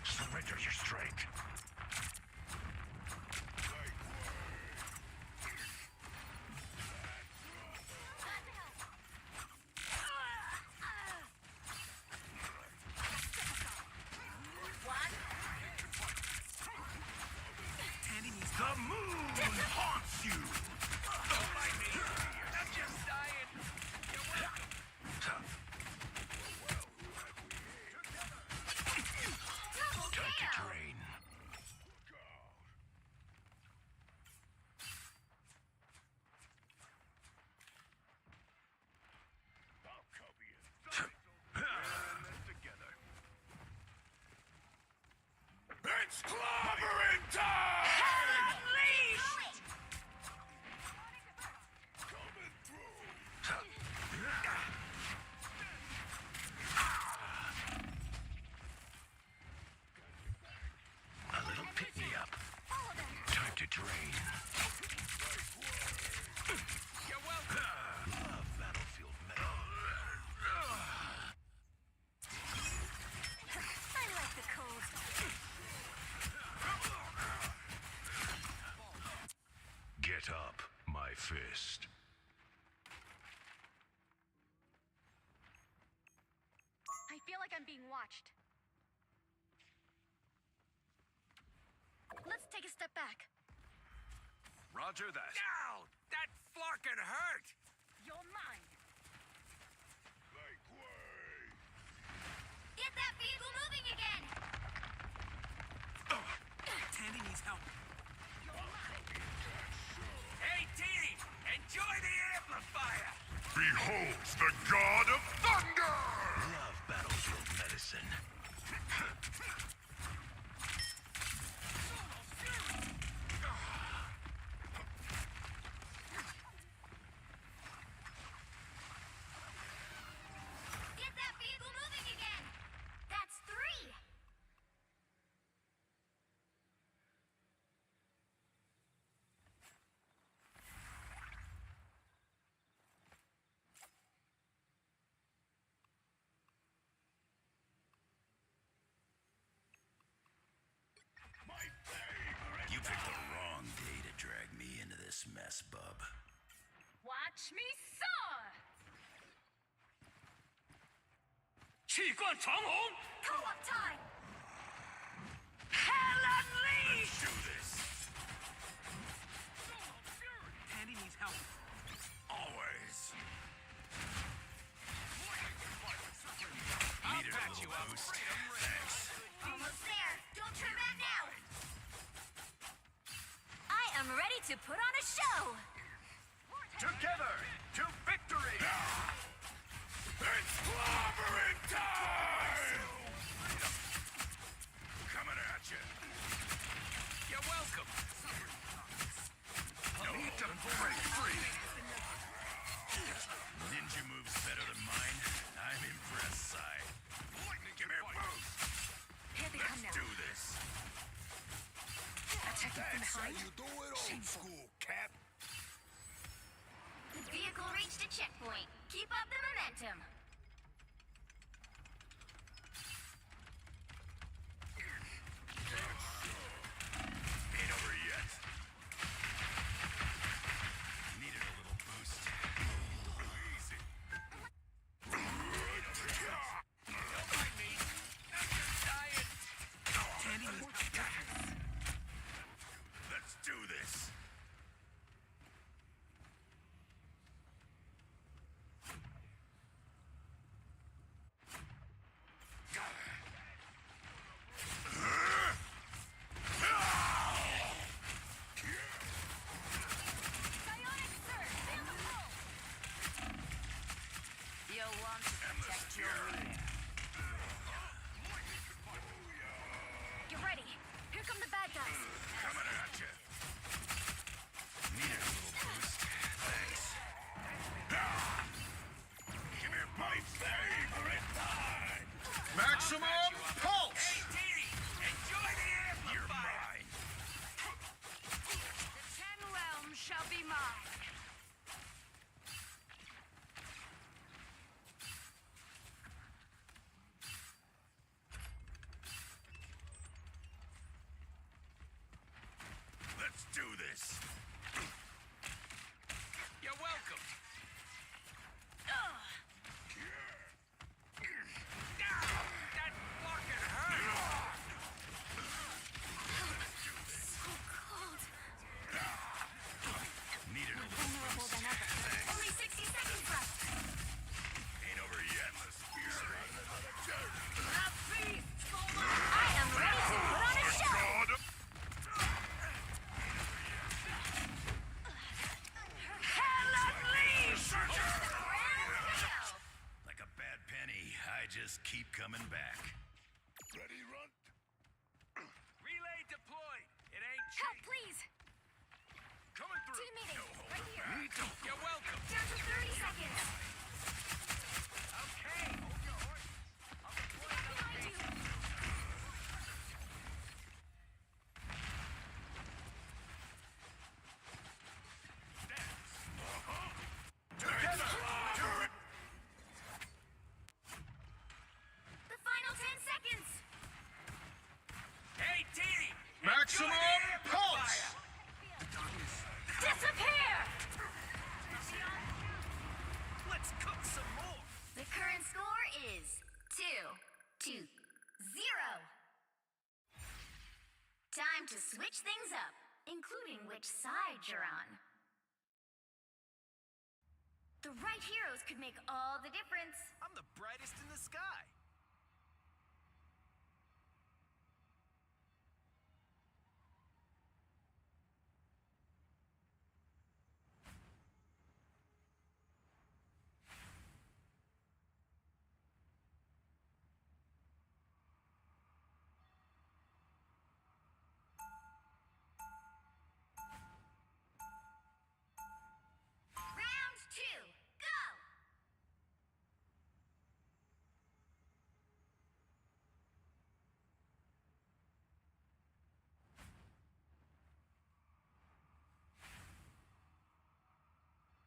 Surrender your strength. The moon haunts you! Don't mind me. I'm just dying. You're welcome. Time to drain. I'll cover you. Together. It's clobbering time! Coming through. A little pick-me-up. Time to drain. You're welcome. Love battlefield metal. I like the cold. Get up, my fist. I feel like I'm being watched. Let's take a step back. Roger that. Ow! That fucking hurt! You're mine. Get that vehicle moving again! Tandy needs help. Hey, T! Enjoy the amplifier! Behold the god of thunder! Love battlefield medicine. ass, bub. Watch me soar! 气贯长虹 Co-op time! Hell unleashed! Do this. Tandy needs help. Always. I'll Needed a patch little you up. boost. Thanks. Almost there! Don't turn back now! I am ready to put on a show! Together to victory! It's clobbering time! Coming at you. You're welcome. Need to break free. Ninja moves better than mine. I'm impressed, Sai. Give me a boost. Here they come Let's now. do this. Attacking from behind? you do it, old school, Cap. The vehicle reached a checkpoint. Keep up the momentum. Ain't over yet. Needed a little boost. Easy. Don't mind me. I'm just dying. Tandy needs Let's do this. Bionic Surge! Feel the pull! You'll want to protect your rear. Get ready. Here come the bad guys. Coming at you. Needed a little boost. Thanks. Give me my favorite time. Maximum pulse. Hey, Dee, enjoy the You're amplifier. mine. The 10 realms shall be mine. Let's do this. You're welcome. That fucking hurt. So cold. Needed a little Vulnerable boost. than ever. Only 60 seconds left. Ain't over yet. I am ready to put on a show. Hell unleashed! Like a bad penny, I just keep coming back. Ready, run? Relay deployed. It ain't Help, cheap. please. Coming through. Team meeting. Right here. You're welcome. Down to 30 seconds. Okay. Hold your horse. I'll deploy another Behind you. Together. The final 10 seconds. Hey, Dee, Maximum pulse. Disappear. let's cook some more. The current score is 2-0. Time to switch things up, including which side you're on. The right heroes could make all the difference. I'm the brightest in the sky. Round 2, go!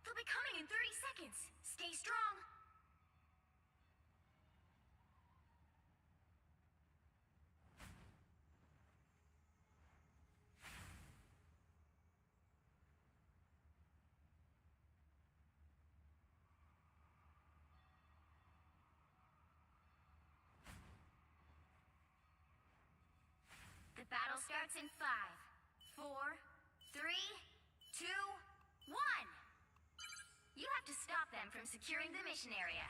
They'll be coming in 30 seconds. Stay strong. battle starts in 5, 4, 3, 2, 1. You have to stop them from securing the mission area.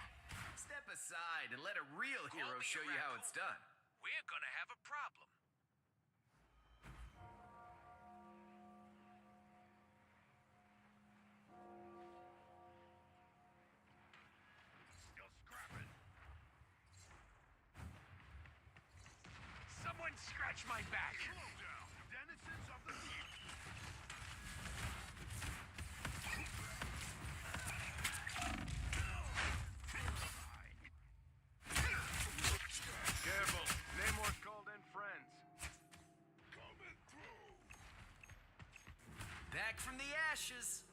Step aside and let a real hero show you how it's done. We're gonna have a problem. Still scrapping. Someone scratch my back. Slow down, denizens of the deep. Careful. Namor's called in friends. Coming through. Back from the ashes.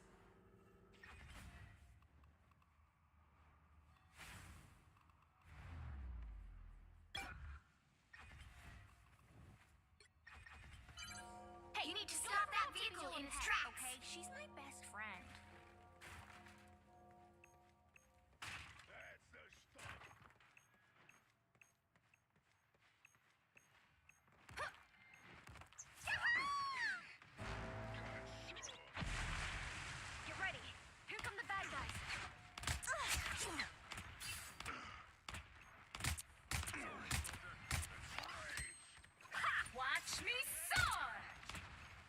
Hey, you need to stop that vehicle in its tracks. Okay, she's my best friend. That's the stuff. Get ready. Here come the bad guys. Watch me soar!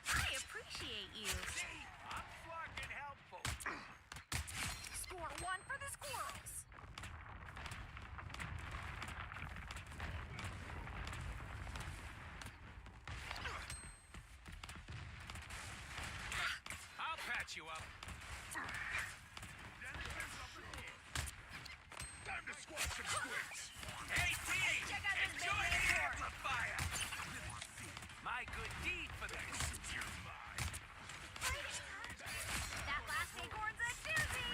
I appreciate you. I'm fucking helpful. Score 1 for the squirrels. I'll patch you up. Denizens of the deep. Time to squash some squids. Hey, team! Check out this Enjoy big the airport. amplifier! My good deed for this. You're mine. That last acorn's a doozy.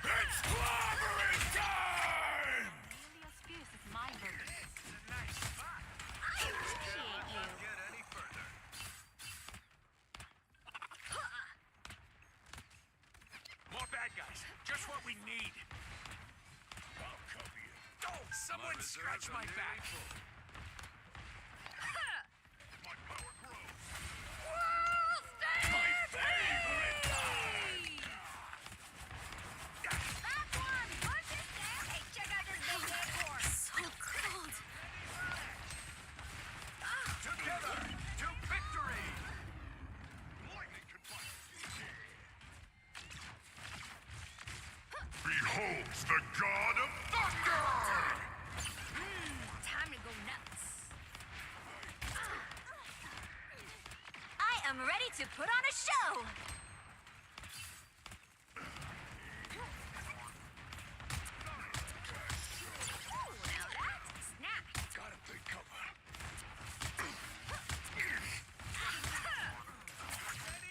It's clobbering time! Helios Fierce is my burger. It's a nice spot. I appreciate you. Get any further. More bad guys. Just what we need. I'll cover you. Oh, someone scratch my back. My power grows. My favorite time! That one! Punch it down! Hey, check out this big acorn! So cold! Together to victory! Lightning can fight. Behold the god of thunder! Time to go nuts! I am ready to put on a show! Ooh, now that's a snack! Got a big cover.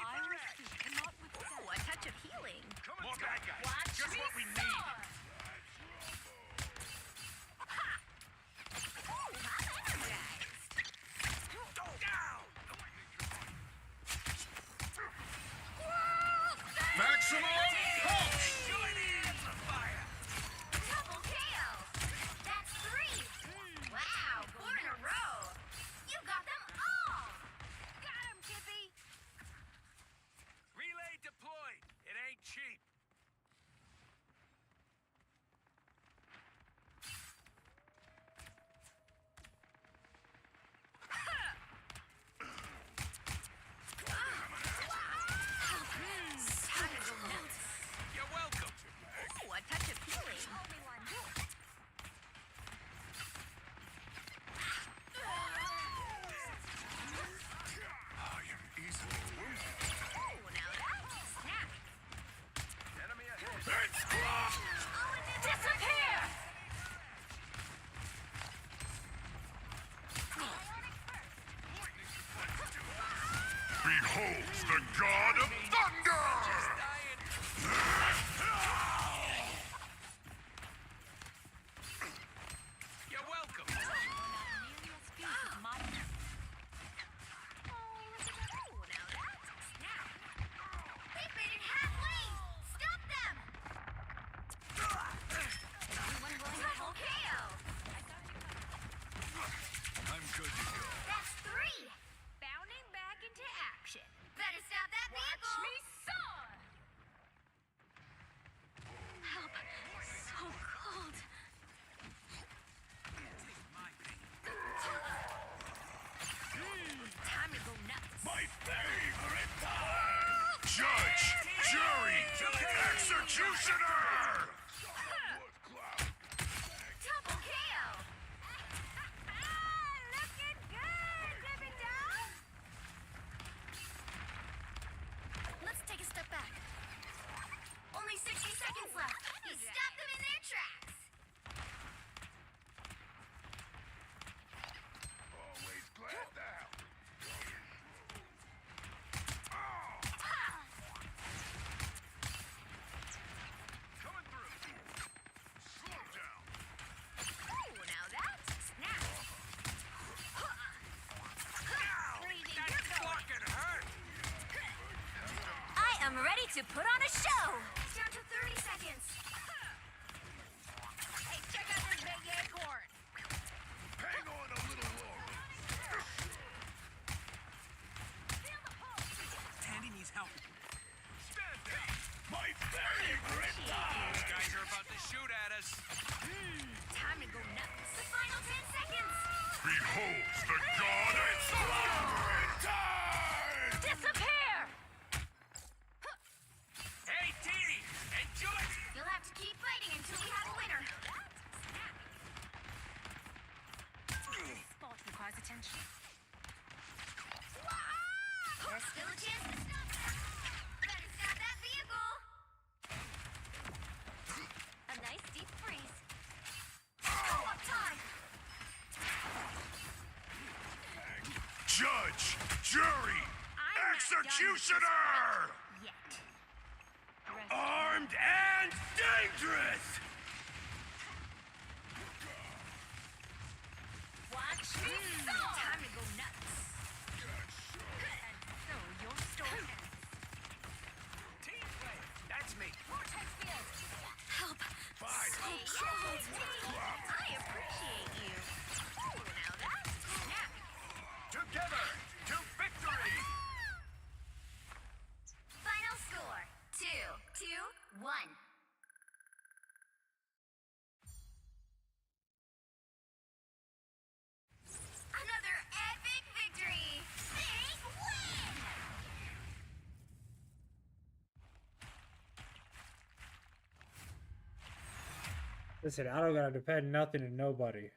Iris cannot withstand. Ooh, a touch of healing. More bad guys. Watch Just me what we need. soar! Ha! Ooh, I'm energized. Down! to put on a show. Down to 30 seconds. Hey, check out this big acorn. Hang on a little longer. Tandy needs help. Stand down. My favorite. These guys are about to shoot at us. Time to go nuts. The final 10 seconds. Beholds the goddess. Disappear! Hey, Teeny, enjoy it. You'll have to keep fighting until we have a winner. This spot requires attention. There's still a chance to stop that. Better stop that vehicle. A nice deep freeze. Go up time. Judge, jury, I'm executioner! Yet. Armed and dangerous! Watch me so. Time to go nuts. And so your story ends. Team play. That's me. Vortex field. Help. Fine. So cold. I appreciate you. Now that's snappy. Together to victory! Final score 2-1. Another epic victory! Big win! Listen, I don't gotta depend nothing to nobody.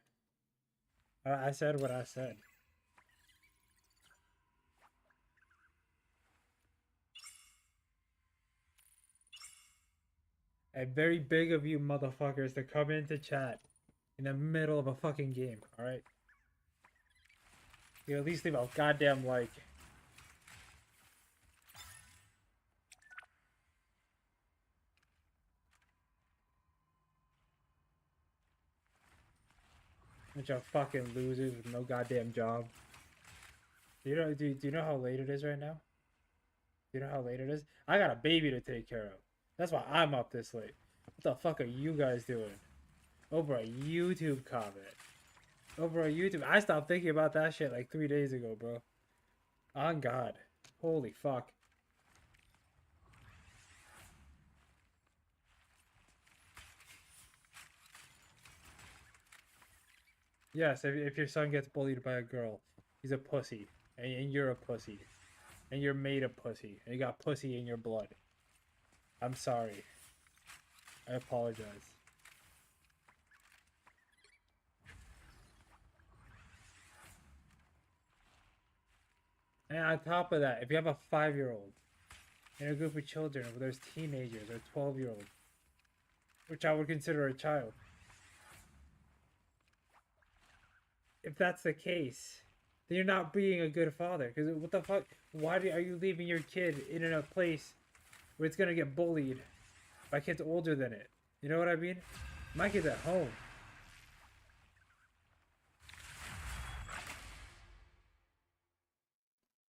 I said what I said. And very big of you motherfuckers to come into chat in the middle of a fucking game, alright? You at least leave a goddamn like. Bunch of fucking losers with no goddamn job. Do you know how late it is right now? Do you know how late it is? I got a baby to take care of. That's why I'm up this late. What the fuck are you guys doing? Over a YouTube comment. Over a YouTube. I stopped thinking about that shit like 3 days ago, bro. On God. Holy fuck. Yes, if your son gets bullied by a girl, he's a pussy. And you're a pussy. And you're made of pussy. And you got pussy in your blood. I'm sorry. I apologize. And on top of that, if you have a 5-year-old in a group of children, where there's teenagers or 12-year-olds, which I would consider a child, if that's the case, then you're not being a good father. Because what the fuck? Why are you leaving your kid in a place where it's gonna get bullied by kids older than it? You know what I mean? My kid's at home.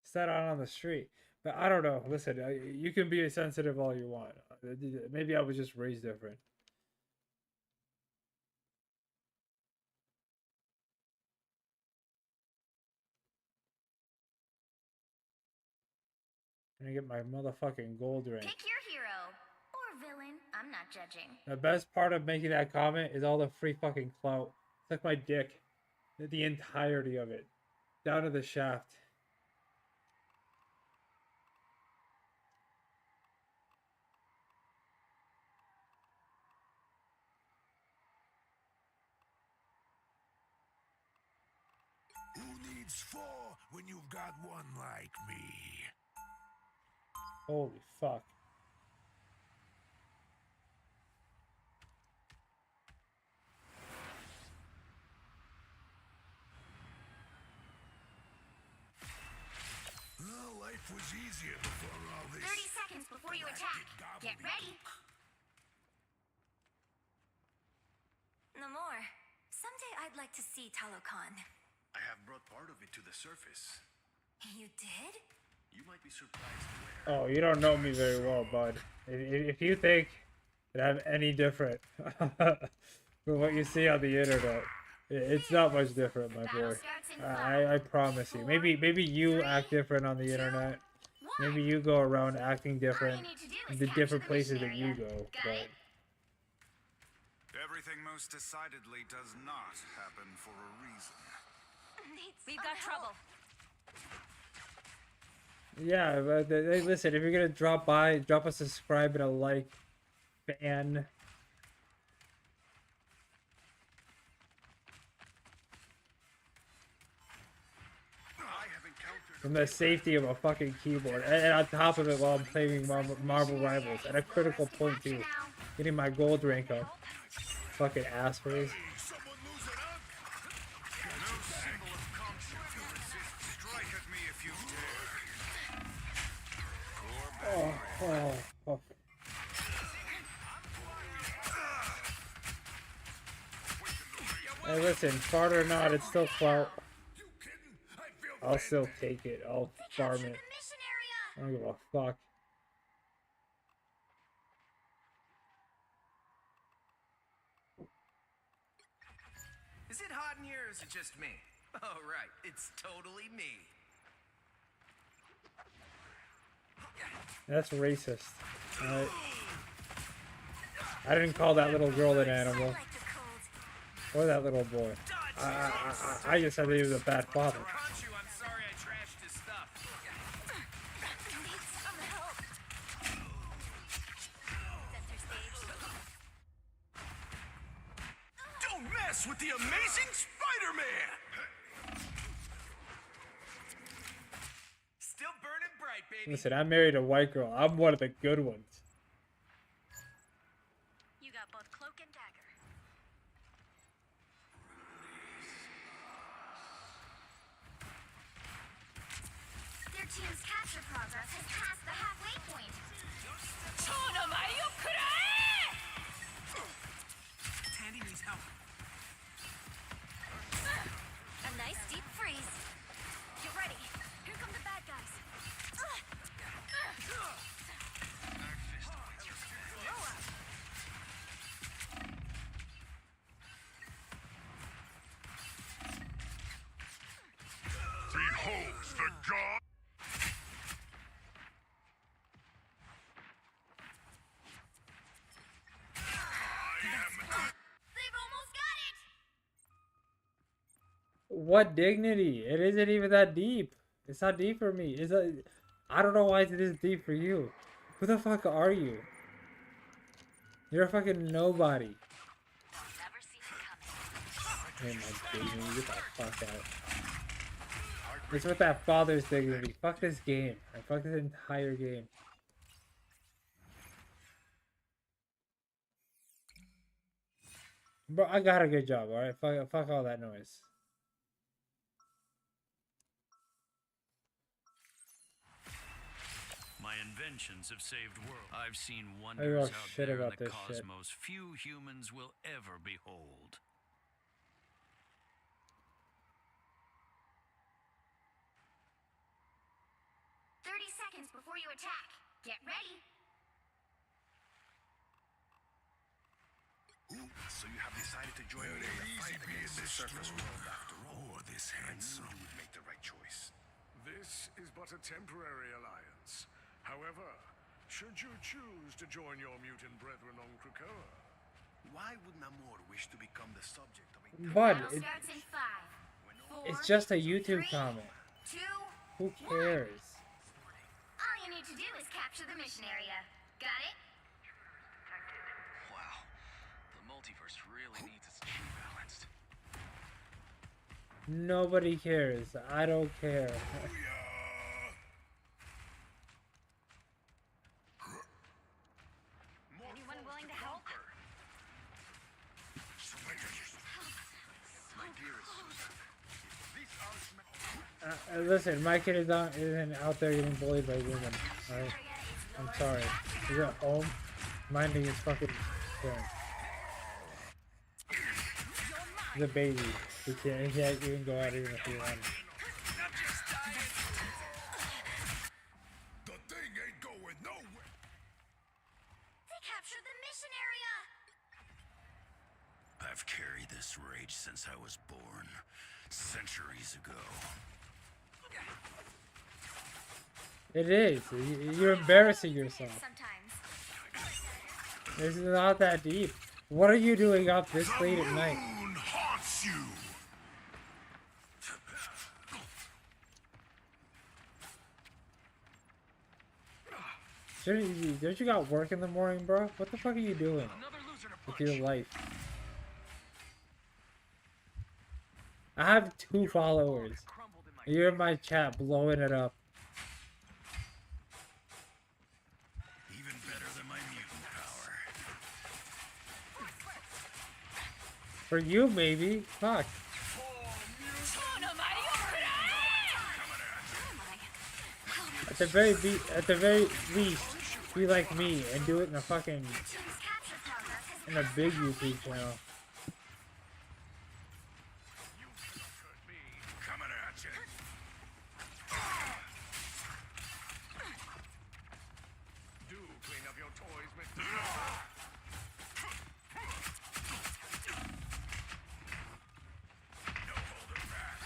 Set out on the street. But I don't know. Listen, you can be sensitive all you want. Maybe I was just raised different. I'm gonna get my motherfucking gold ring. Pick your hero or villain. I'm not judging. The best part of making that comment is all the free fucking clout. Suck my dick. The entirety of it. Down to the shaft. Who needs 4 when you've got one like me? Holy fuck. Well, life was easier before all this. 30 seconds before you attack. Get ready. Namor, someday I'd like to see Talokan. I have brought part of it to the surface. You did? You might be surprised where. Oh, you don't know me very well, bud. If you think that I'm any different from what you see on the internet, it's not much different, my boy. I promise you. Maybe you act different on the internet. Maybe you go around acting different in the different places that you go. But Everything most decidedly does not happen for a reason. We've got trouble. yeah, but hey, listen, if you're gonna drop by, drop a subscribe and a like, fan. From the safety of a fucking keyboard, and on top of it, while I'm playing Marvel Rivals at a critical point too, getting my gold rank up. Fucking assholes. Oh. Hey, listen, fart or not, it's still clout. I'll still take it. I'll farm it. I don't give a fuck. Is it hot in here or is it just me? Oh, right. It's totally me. That's racist. Alright. I didn't call that little girl an animal. Or that little boy. I just said that he was a bad father. Don't mess with the amazing Spider-Man! Still burning bright, baby. Listen, I married a white girl. I'm one of the good ones. You got both cloak and dagger. Their team's capture progress has passed the halfway point. Tandy needs help. A nice deep freeze. Get ready. Here come the bad guys. Behold the god! They've almost got it. What dignity? It isn't even that deep. It's not deep for me. I don't know why it is deep for you. Who the fuck are you? You're a fucking nobody. Oh my goodness, get the fuck out. It's with that father's dignity. Fuck this game. I fuck this entire game. Bro, I got a good job, alright? Fuck all that noise. My inventions have saved worlds. I've seen I wonders give a out shit there in about the this shit. cosmos few humans will ever behold. Seconds before you attack. Get ready. So you have decided to join me in the fight against the surface world after all. This handsome. You would make the right choice. This is but a temporary alliance. However, should you choose to join your mutant brethren on Krakoa, why would Namor wish to become the subject of a... Bud, Starts in 5, 4, it's just a YouTube 3, comment. 2, Who cares? All you need to do is capture the mission area. Got it? Wow. The multiverse really needs its chi balanced. Nobody cares. I don't care. Anyone willing to help? Listen, my kid isn't out there getting bullied by women. Alright? I'm sorry. He's at home, minding his fucking parents. He's a baby. He can't even go out even if he wanted. I've carried this rage since I was born, centuries ago. It is. You're embarrassing yourself. This is not that deep. What are you doing up this late at night? Moon haunts you. Don't you got work in the morning, bro? What the fuck are you doing with your life? I have 2 followers. You're in my chat blowing it up. Even better than my mutant power. For you, maybe. Fuck. At the very least, be like me and do it in a fucking in a big YouTube channel. Coming at you. Do clean up your toys, Mr. No holding back.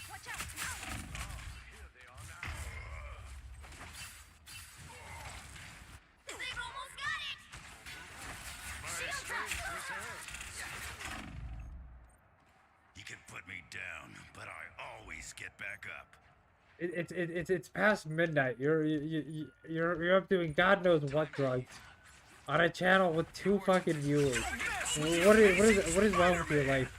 Watch out! Here they are now. They've almost got it! Shield You can put me down, but I always get back up. It's past midnight. You're up doing God knows what drugs on a channel with 2 fucking viewers. What is wrong with your life?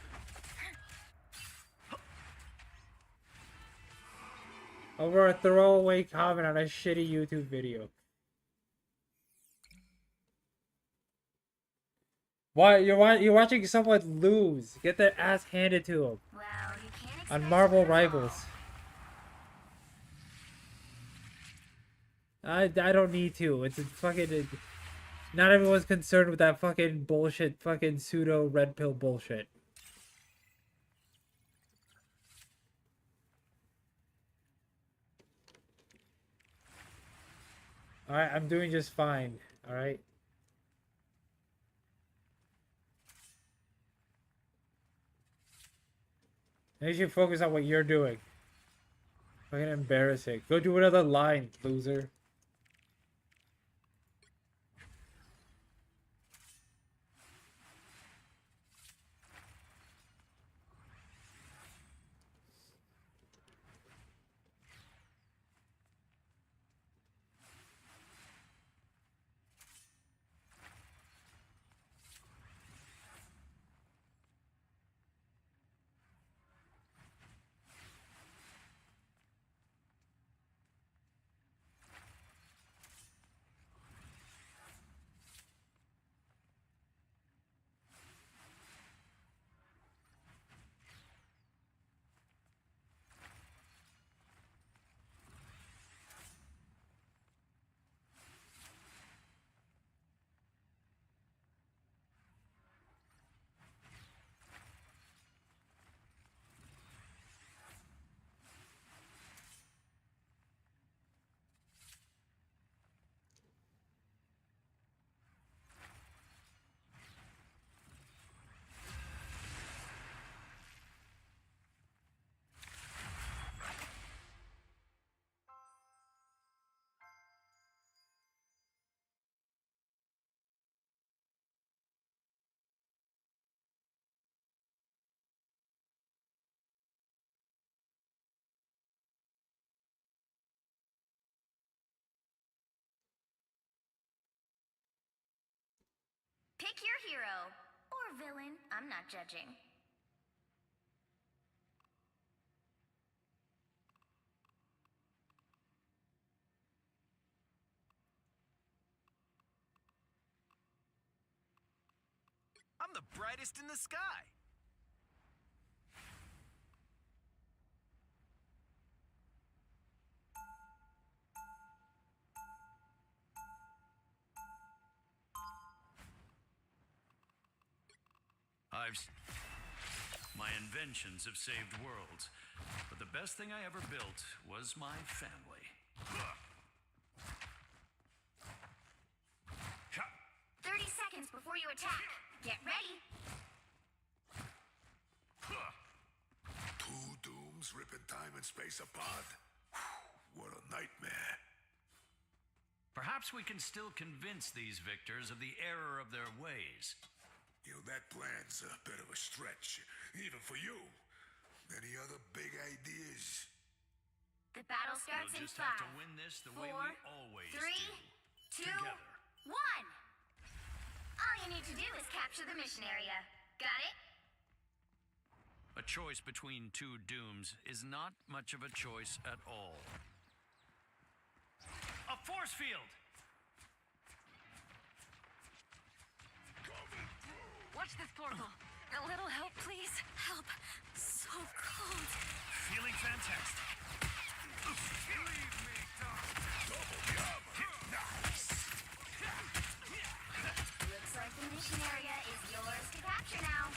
Over a throwaway comment on a shitty YouTube video. Why you're watching someone lose, get their ass handed to them on Marvel Rivals. I don't need to. It's fucking. Not everyone's concerned with that fucking bullshit, fucking pseudo red pill bullshit. Alright, I'm doing just fine. Alright? Now you should focus on what you're doing. Fucking embarrassing. Go do another line, loser. Pick your hero. Or villain. I'm not judging. I'm the brightest in the sky. My inventions have saved worlds, but the best thing I ever built was my family. attack. Get ready. Two dooms ripping time and space apart? What a nightmare. Perhaps we can still convince these victors of the error of their ways. You know, that plan's a bit of a stretch, even for you. Any other big ideas? The battle starts We'll in just have 5, to win this the 4, way we always 3, do. 2, Together. 1. All you need to do is capture the mission area. Got it? A choice between two dooms is not much of a choice at all. A force field! Watch this portal. A little help, please. Help. So cold. Feeling fantastic. Leave me, double jump. Nice. Looks like the mission area is yours to capture now.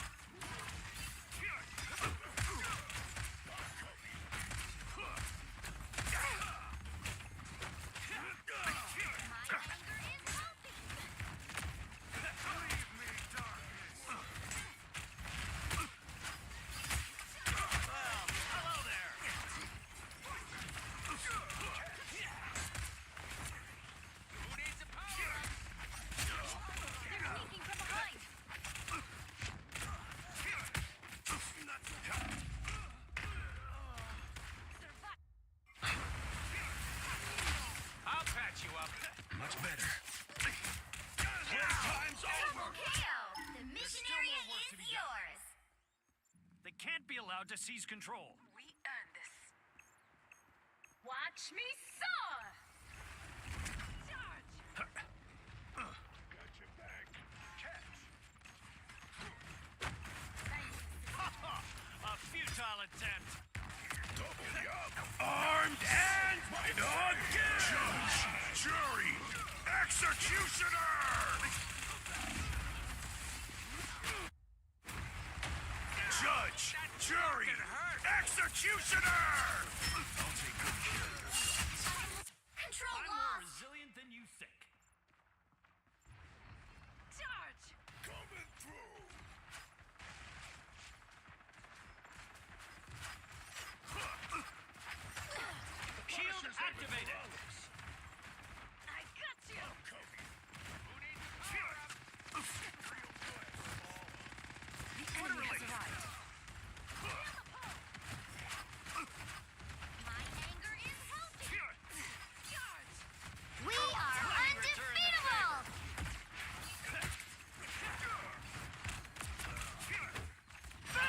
I'll patch you up. Much better. Time's over! KO! The mission still area more work to is be done. yours. They can't be allowed to seize control. We earned this. Watch me soar! Charge! Got your back. Catch. A futile attempt. Double jump. Armed and again! Judge, jury, executioner! Judge, jury, executioner! I'll take good care of yourself. Control I'm more lost. resilient than you think. Charge! Coming through. Shield activated. I got you! The enemy has arrived. My anger is healthy. Charge! We are undefeatable.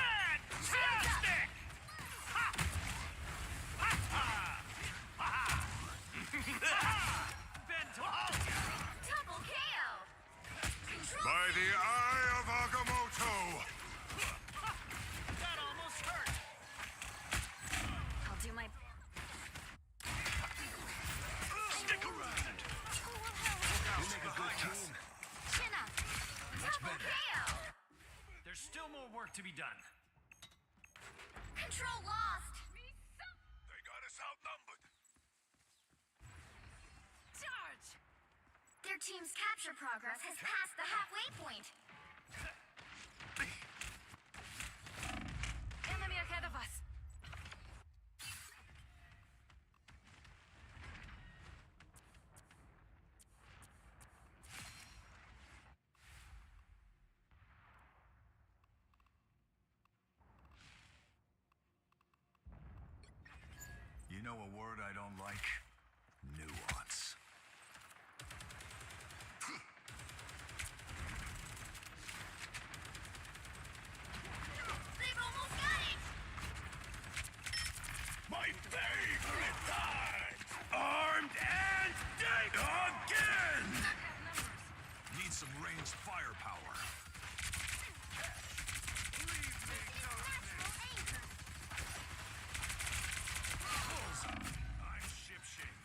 Fantastic! Ha! Ha ha! Ha ha! Bent all. Double KO. Control By the eye of Agamotto! That almost hurt. I'll do my... Stick around. You make a good team. chin up. Double KO. There's still more work to be done. Control lost. They got us outnumbered. Charge! Their team's capture progress has passed the halfway point. Enemy ahead of us. You know a word I don't like? Nuance. They've almost got it. My favorite time! Armed and dead again! Need some ranged firepower. I'm shipshape.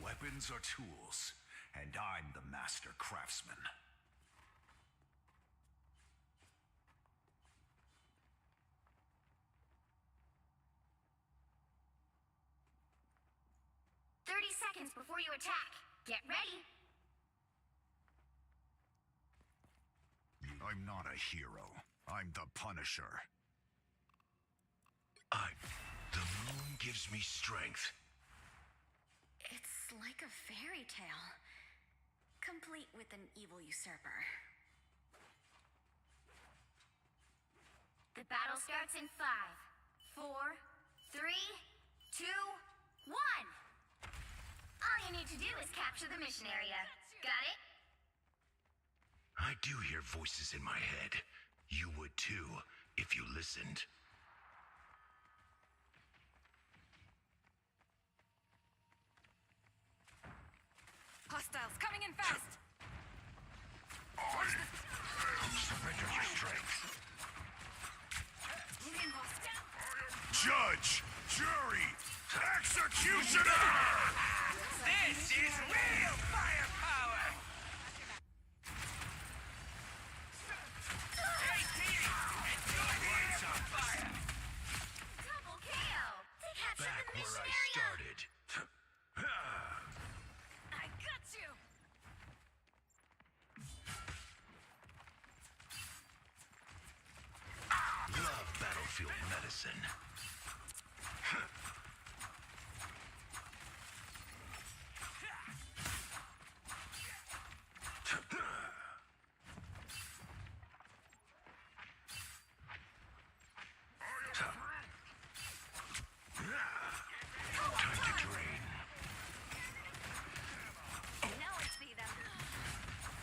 Weapons are tools, and I'm the master craftsman. Seconds before you attack. Get ready. I'm not a hero. I'm the Punisher. The moon gives me strength. It's like a fairy tale, complete with an evil usurper. The battle starts in 5, 4, 3, 2, 1. All you need to do is capture the mission area. Got it? I do hear voices in my head. You would too, if you listened. Hostiles coming in fast! Surrender your strength. Judge! Jury! Executioner! This is real firepower! Double KO! To capture Back the where mission I area! started. I got you! Love battlefield medicine. Time to drain. Now let's be them.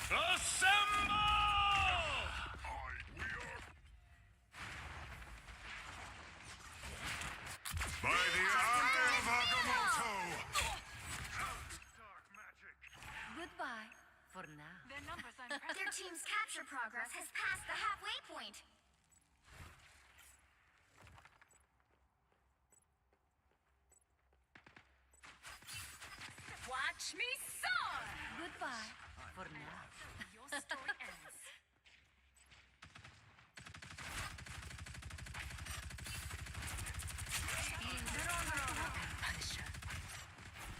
Assemble! By the eye of Agamotto! Goodbye. For now. Their numbers are Their team's capture progress has passed the halfway point. Watch me soar! Goodbye. For now. Your story ends. Punisher.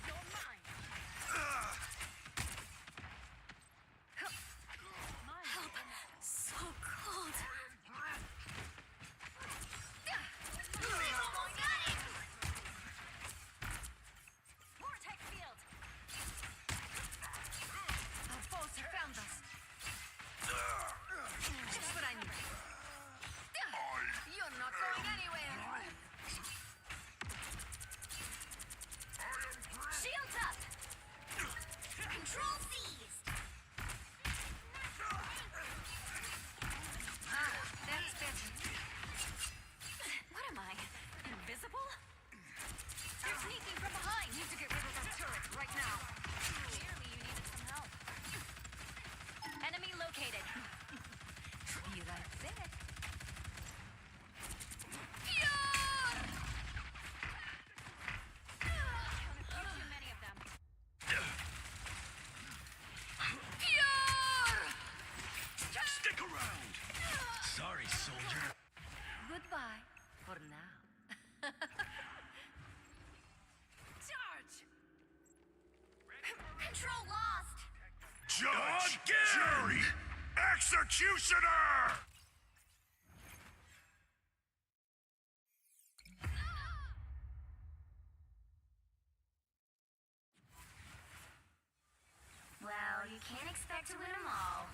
You're mine. Help! So cold. Vortex field. Our foes have found us. Just what I need. You're not going anywhere. Shields up! Control seized! That's better. What am I? Invisible? They're sneaking from behind. Need to get rid of that turret right now. Clearly you needed some help. Enemy located. Be right there. Too many of them. Stick around! Sorry, soldier. Goodbye. For now. Charge! Control lost! Judge! Jury! Executioner! Well, you can't expect to win them all.